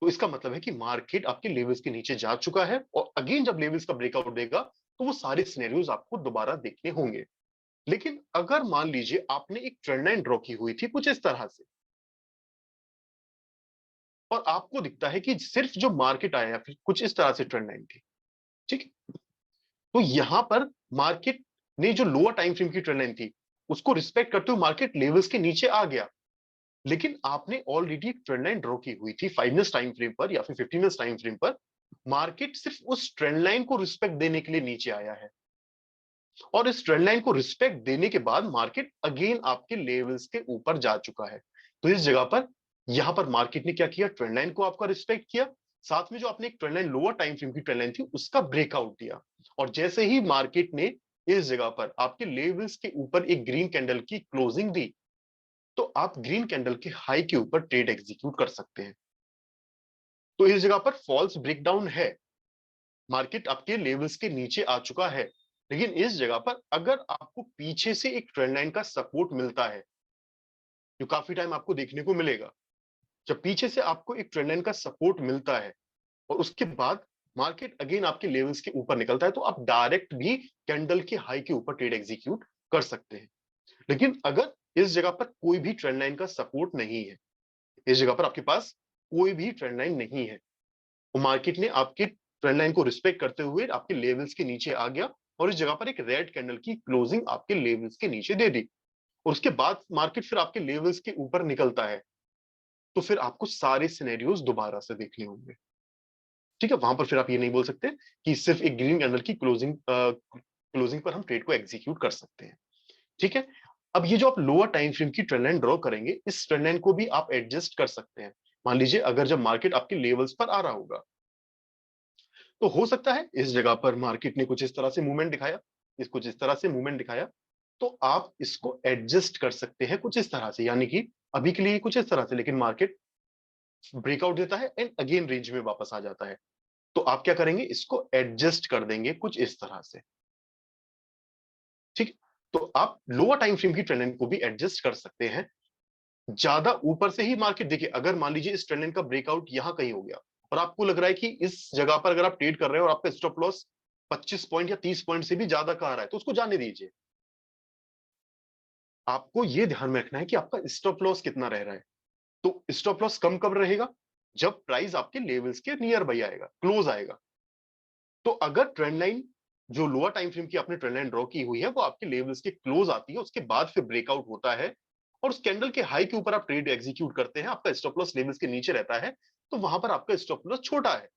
तो इसका मतलब है कि मार्केट आपके लेवल्स के नीचे जा चुका है और अगेन जब लेवल्स का ब्रेकआउट देगा तो वो सारे सिनेरियोज आपको दोबारा देखने होंगे। लेकिन अगर मान लीजिए आपने एक ट्रेंड लाइन ड्रॉ की हुई थी कुछ इस तरह से और आपको दिखता है कि सिर्फ जो मार्केट आया फिर कुछ इस तरह से ट्रेंड लाइन थी, ठीक है, तो यहां पर मार्केट ने जो लोअर टाइम फ्रेम की ट्रेंड लाइन थी उसको रिस्पेक्ट करते हुए मार्केट लेवल्स के नीचे आ गया। लेकिन आपने ऑलरेडी एक ट्रेंड लाइन ड्रॉ की हुई थी 5 मिनट्स टाइम फ्रेम पर या फिर 15 मिनट्स टाइम फ्रेम पर, मार्केट सिर्फ उस ट्रेंड लाइन को रिस्पेक्ट देने के लिए नीचे आया है और इस ट्रेंड लाइन को रिस्पेक्ट देने के बाद मार्केट अगेन आपके लेवल्स के ऊपर जा चुका है। तो इस जगह पर यहां पर मार्केट ने क्या किया, ट्रेंड लाइन को आपका रिस्पेक्ट किया, साथ में जो आपने एक trend line lower time frame की ट्रेंड लाइन थी उसका ब्रेकआउट दिया, और जैसे ही मार्केट ने इस जगह पर आपके लेवल्स के ऊपर एक ग्रीन कैंडल की क्लोजिंग दी, तो आप ग्रीन कैंडल के हाई के ऊपर ट्रेड एग्जीक्यूट कर सकते हैं। तो इस जगह पर फॉल्स ब्रेकडाउन है, मार्केट आपके लेवल्स के नीचे आ चुका है, लेकिन इस जगह पर अगर आपको पीछे से एक ट्रेंड लाइन का सपोर्ट मिलता है, जो काफी टाइम आपको देखने को मिलेगा, जब पीछे से आपको एक ट्रेंड लाइन का सपोर्ट मिलता है और उसके बाद मार्केट अगेन आपके लेवल्स के ऊपर निकलता है, तो आप डायरेक्ट भी कैंडल के हाई के ऊपर ट्रेड एग्जीक्यूट कर सकते हैं। लेकिन अगर इस जगह पर कोई भी ट्रेंड लाइन का सपोर्ट नहीं है, इस जगह पर आपके पास कोई भी ट्रेंड लाइन नहीं है, तो मार्केट ने आपके ट्रेंड लाइन को रिस्पेक्ट करते हुए आपके लेवल्स के नीचे आ गया और इस जगह पर एक रेड कैंडल की क्लोजिंग आपके लेवल्स के नीचे दे दी, और उसके बाद मार्केट फिर आपके लेवल्स के ऊपर निकलता है, तो फिर आपको सारे सिनेरियोज दोबारा से देखने होंगे। ठीक है, वहां पर फिर आप ये नहीं बोल सकते कि सिर्फ एक ग्रीन कैंडल की क्लोजिंग पर हम ट्रेड को एग्जीक्यूट कर सकते हैं। ठीक है, अब ये जो आप लोअर टाइम फ्रेम की ट्रेंड लाइन ड्रॉ करेंगे, इस ट्रेंड लाइन को भी आप एडजस्ट कर सकते हैं। मान लीजिए अगर जब मार्केट आपके लेवल्स पर आ रहा होगा, तो हो सकता है इस जगह पर मार्केट ने कुछ इस तरह से मूवमेंट दिखाया, कुछ इस तरह से मूवमेंट दिखाया, तो आप इसको एडजस्ट कर सकते हैं कुछ इस तरह से, यानी कि अभी के लिए कुछ इस तरह से, लेकिन मार्केट ब्रेकआउट देता है एंड अगेन रेंज में वापस आ जाता है, तो आप क्या करेंगे, इसको एडजस्ट कर देंगे कुछ इस तरह से। ठीक, तो आप लोअर टाइम फ्रेम की ट्रेंड लाइन को भी एडजस्ट कर सकते हैं। ज्यादा ऊपर से ही मार्केट देखिए, अगर मान लीजिए इस ट्रेंड लाइन का ब्रेकआउट यहां कहीं हो गया और आपको लग रहा है कि इस जगह पर अगर आप ट्रेड कर रहे हो और आपका स्टॉप लॉस 25 पॉइंट या 30 पॉइंट से भी ज्यादा का आ रहा है, तो उसको जाने दीजिए। आपको यह ध्यान में रखना है कि आपका स्टॉप लॉस कितना रह रहा है। तो स्टॉप लॉस कम कब रहेगा, जब प्राइस आपके लेवल्स के नियर बाई आएगा, क्लोज आएगा। तो अगर ट्रेंड लाइन जो लोअर टाइम फ्रेम की आपने ट्रेंड लाइन ड्रॉ की हुई है वो आपके लेवल्स के क्लोज आती है, उसके बाद फिर ब्रेकआउट होता है और उस कैंडल के हाई के ऊपर आप ट्रेड एग्जीक्यूट करते हैं, आपका स्टॉप लॉस लेवल्स के नीचे रहता है, तो वहां पर आपका स्टॉप लॉस छोटा है,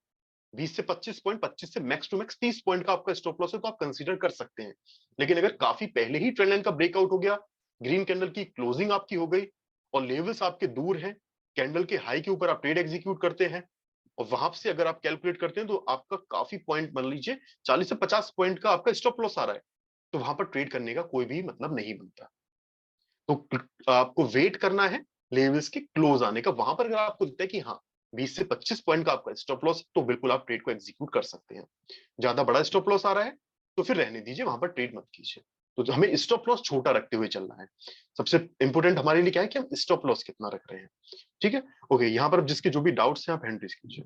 20 से 25 पॉइंट, 25 से मैक्स टू मैक्स 30 पॉइंट का आपका स्टॉप लॉस है, तो आप कंसीडर कर सकते हैं। लेकिन अगर काफी पहले ही ट्रेंड लाइन का ब्रेकआउट हो गया, ग्रीन कैंडल की क्लोजिंग आपकी हो गई और लेवल्स आपके दूर हैं, कैंडल के हाई के ऊपर आप ट्रेड एग्जीक्यूट करते हैं और वहां से अगर आप कैलकुलेट करते हैं तो आपका काफी पॉइंट, मान लीजिए 40 से 50 पॉइंट का आपका स्टॉप लॉस आ रहा है, तो वहां पर ट्रेड करने का कोई भी मतलब नहीं बनता। तो आपको वेट करना है लेवल्स के क्लोज आने का, वहां पर अगर आपको लगता है कि हाँ 20 से 25 पॉइंट का आपका स्टॉप लॉस, तो बिल्कुल आप ट्रेड को एग्जीक्यूट कर सकते हैं। ज्यादा बड़ा स्टॉप लॉस आ रहा है तो फिर रहने दीजिए, वहां पर ट्रेड मत कीजिए। तो हमें स्टॉप लॉस छोटा रखते हुए चलना है। सबसे इंपॉर्टेंट हमारे लिए क्या है कि हम स्टॉप लॉस कितना रख रहे हैं। ठीक है, ओके, यहाँ पर जिसके जो भी डाउट्स हैं आप हैंड रेज कीजिए।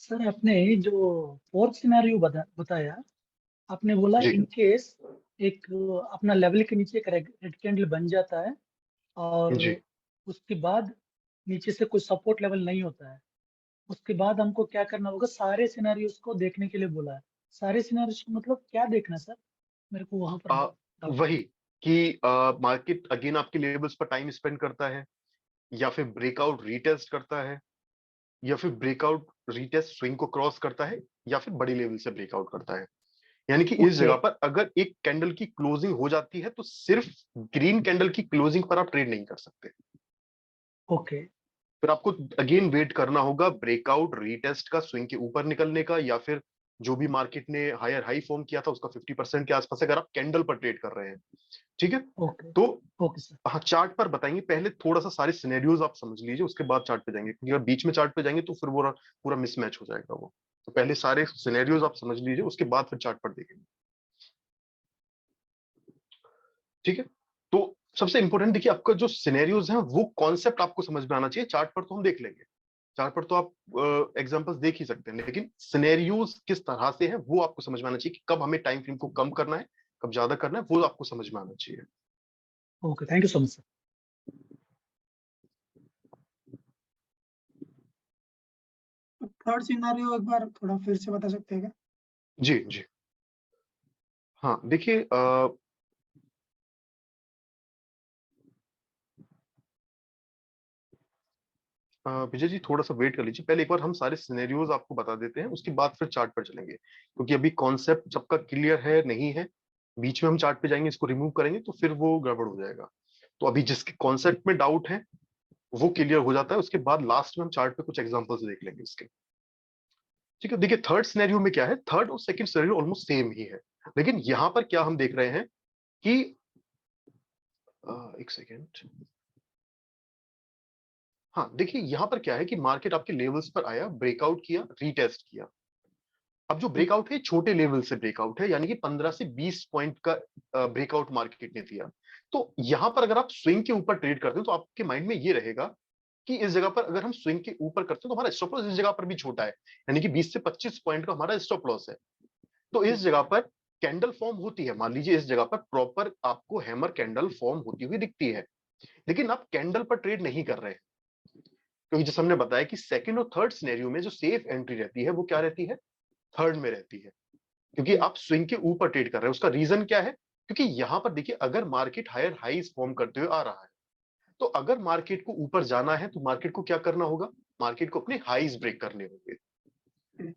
सर आपने जो फोर्थ सिनेरियो बताया, आपने बोला जी। इन केस एक अपना लेवल के नीचे एक रेड कैंडल बन जाता है और जी। उसके बाद नीचे से कोई सपोर्ट लेवल नहीं होता है, उसके बाद हमको क्या करना होगा? सारे सिनेरियोस को देखने के लिए बोला है। सारे सिनेरियोस मतलब क्या देखना सर? मेरे को वहां पर doubt वही कि मार्केट अगेन आपके लेवल्स पर टाइम स्पेंड करता है, या फिर ब्रेकआउट रीटेस्ट करता है, या फिर ब्रेकआउट रीटेस्ट स्विंग को क्रॉस करता है, या फिर बड़ी लेवल से ब्रेकआउट करता है। यानी कि इस ओके जगह पर अगर एक कैंडल की क्लोजिंग हो जाती है तो सिर्फ ग्रीन कैंडल की क्लोजिंग पर आप ट्रेड नहीं कर सकते, ओके फिर आपको अगेन वेट करना होगा ब्रेकआउट रीटेस्ट का, स्विंग के ऊपर निकलने का, या फिर जो भी मार्केट ने हायर हाई फॉर्म किया था उसका 50% के आसपास अगर आप कैंडल पर ट्रेड कर रहे हैं। ठीक है, ओके तो ओके सर। हाँ चार्ट पर बताएंगे, पहले थोड़ा सा सारे सिनेरियोज आप समझ लीजिए, उसके बाद चार्ट पे जाएंगे, क्योंकि अगर बीच में चार्ट पे जाएंगे तो फिर वो पूरा मिसमैच हो जाएगा वो। तो पहले सारे सिनेरियोज आप समझ लीजिए, उसके बाद फिर चार्ट पर देखेंगे। ठीक है, तो सबसे इंपॉर्टेंट देखिए, आपका जो सिनेरियोज हैं वो कॉन्सेप्ट आपको समझ में आना चाहिए। चार्ट पर तो हम देख लेंगे, चार्ट पर तो आप एग्जांपल्स देख ही सकते हैं, लेकिन सिनेरियोज किस तरह से हैं वो आपको समझ में आना चाहिए कि कब हमें टाइम फ्रेम को कम करना है, कब ज्यादा करना है, वो आपको समझ में आना चाहिए। Okay, thank you so much sir. Third scenario एक बार थोड़ा फिर से बता सकते हैं क्या? जी जी, हाँ देखिए, विजय जी थोड़ा सा वेट कर लीजिए, पहले एक बार हम सारे सिनेरियोज आपको बता देते हैं, उसके बाद फिर चार्ट पर चलेंगे, क्योंकि अभी कॉन्सेप्ट सबका क्लियर है नहीं है, बीच में हम चार्ट पे जाएंगे, इसको रिमूव करेंगे तो फिर वो गड़बड़ हो जाएगा। तो अभी जिसके कॉन्सेप्ट में डाउट है वो क्लियर हो जाता है, उसके बाद लास्ट में हम चार्ट पे कुछ एग्जांपल्स देख लेंगे इसके। ठीक है, देखिए थर्ड सिनेरियो में क्या है, थर्ड और सेकंड सिनेरियो ऑलमोस्ट सेम ही है, लेकिन यहां पर क्या हम देख रहे हैं कि एक सेकेंड, हाँ देखिए यहां पर क्या है कि मार्केट आपके लेवल्स पर आया, ब्रेकआउट किया, रीटेस्ट किया। अब जो ब्रेकआउट है छोटे लेवल से ब्रेकआउट है, यानी कि 15 से 20 पॉइंट का ब्रेकआउट मार्केट ने दिया। तो यहां पर अगर आप स्विंग के ऊपर ट्रेड करते हो तो आपके माइंड में ये रहेगा कि इस जगह पर अगर हम स्विंग के ऊपर करते हैं तो हमारा स्टॉप लॉस इस जगह पर भी छोटा है, यानी कि 20 से 25 पॉइंट का हमारा स्टॉप लॉस है। तो इस जगह पर कैंडल फॉर्म होती है, मान लीजिए इस जगह पर प्रॉपर आपको हैमर कैंडल फॉर्म होती हुई दिखती है, लेकिन आप कैंडल पर ट्रेड नहीं कर रहे हैं, क्योंकि जैसे हमने बताया कि सेकंड और थर्ड सिनेरियो में जो सेफ एंट्री रहती है वो क्या रहती है, थर्ड में रहती है, क्योंकि आप स्विंग के ऊपर ट्रेड कर रहे हैं। उसका रीजन क्या है, क्योंकि यहां पर देखिए अगर मार्केट हायर हाईज फॉर्म करते हुए आ रहा है, तो अगर मार्केट को ऊपर जाना है तो मार्केट को क्या करना होगा, मार्केट को अपने हाईज ब्रेक करने होंगे।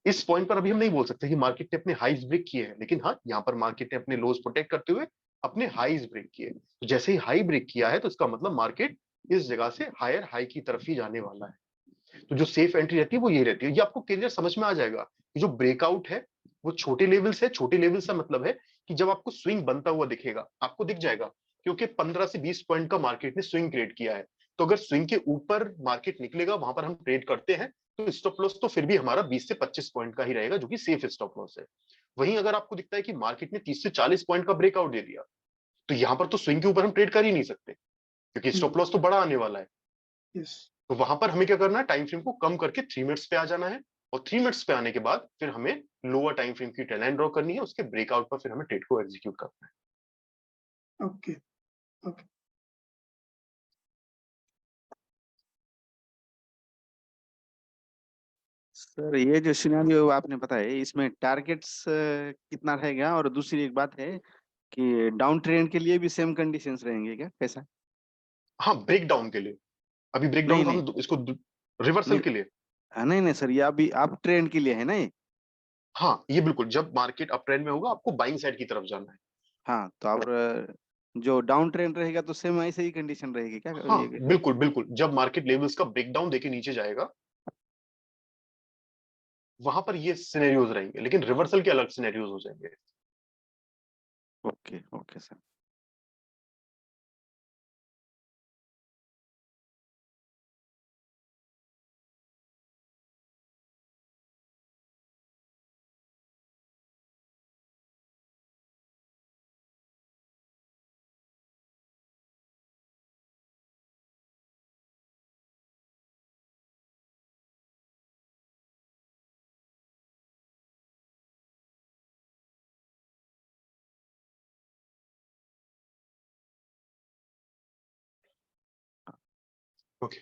इस पॉइंट पर अभी हम नहीं बोल सकते कि मार्केट ने अपने हाईज ब्रेक किए हैं, लेकिन हाँ यहाँ पर मार्केट ने अपने लोज प्रोटेक्ट करते हुए अपने हाईज ब्रेक किए। तो जैसे ही हाई ब्रेक किया है तो इसका मतलब मार्केट इस जगह से हायर हाई की तरफ ही जाने वाला है। तो जो सेफ एंट्री रहती है वो ये रहती है, ये आपको क्लियर समझ में आ जाएगा कि जो ब्रेकआउट है वो छोटे लेवल से, छोटे लेवल से मतलब है कि जब आपको स्विंग बनता हुआ दिखेगा आपको दिख जाएगा, क्योंकि 15 से 20 पॉइंट का मार्केट ने स्विंग क्रिएट किया है। तो अगर स्विंग के ऊपर मार्केट निकलेगा वहां पर हम ट्रेड करते हैं तो स्टॉप लॉस तो फिर भी हमारा 20 से 25 पॉइंट का ही रहेगा, जो कि सेफ स्टॉप लॉस है। वहीं अगर आपको दिखता है कि मार्केट ने 30 से 40 पॉइंट का ब्रेकआउट दे दिया, तो यहां पर तो स्विंग के ऊपर हम ट्रेड कर ही नहीं सकते, क्योंकि स्टॉप लॉस तो बड़ा आने वाला है। यस, तो वहां पर हमें क्या करना है, टाइम फ्रेम को कम करके 3 मिनट्स पे आ जाना है, और 3 मिनट्स पे आने के बाद फिर हमें लोअर टाइम फ्रेम की ट्रेंड लाइन ड्रॉ करनी है, उसके ब्रेकआउट पर फिर हमें ट्रेड को एग्जीक्यूट करना है। Okay okay. सर ये जो सिनेरियो आपने बताया इसमें टारगेट्स कितना रहेगा, और दूसरी एक बात है कि डाउन ट्रेंड के लिए भी सेम कंडीशंस रहेंगे क्या, कैसा? हाँ, ब्रेक डाउन के लिए, अभी ब्रेक नहीं डाउन नहीं हम इसको रिवर्सल नहीं, के लिए। नहीं नहीं सर, ये अभी आप ट्रेंड के लिए है ना ये? हाँ ये बिल्कुल, जब मार्केट अप ट्रेंड में होगा आपको बाइंग साइड की तरफ जाना है। हाँ तो और जो डाउन ट्रेंड रहेगा तो सेम ऐसे ही कंडीशन रहेगी क्या हाँ ये? बिल्कुल बिल्कुल, जब मार्केट लेवल्स का ब्रेकडाउन देके नीचे जाएगा वहां पर ये सिनेरियोज रहेंगे, लेकिन रिवर्सल के अलग सिनेरियोज हो जाएंगे। Okay okay sir. ओके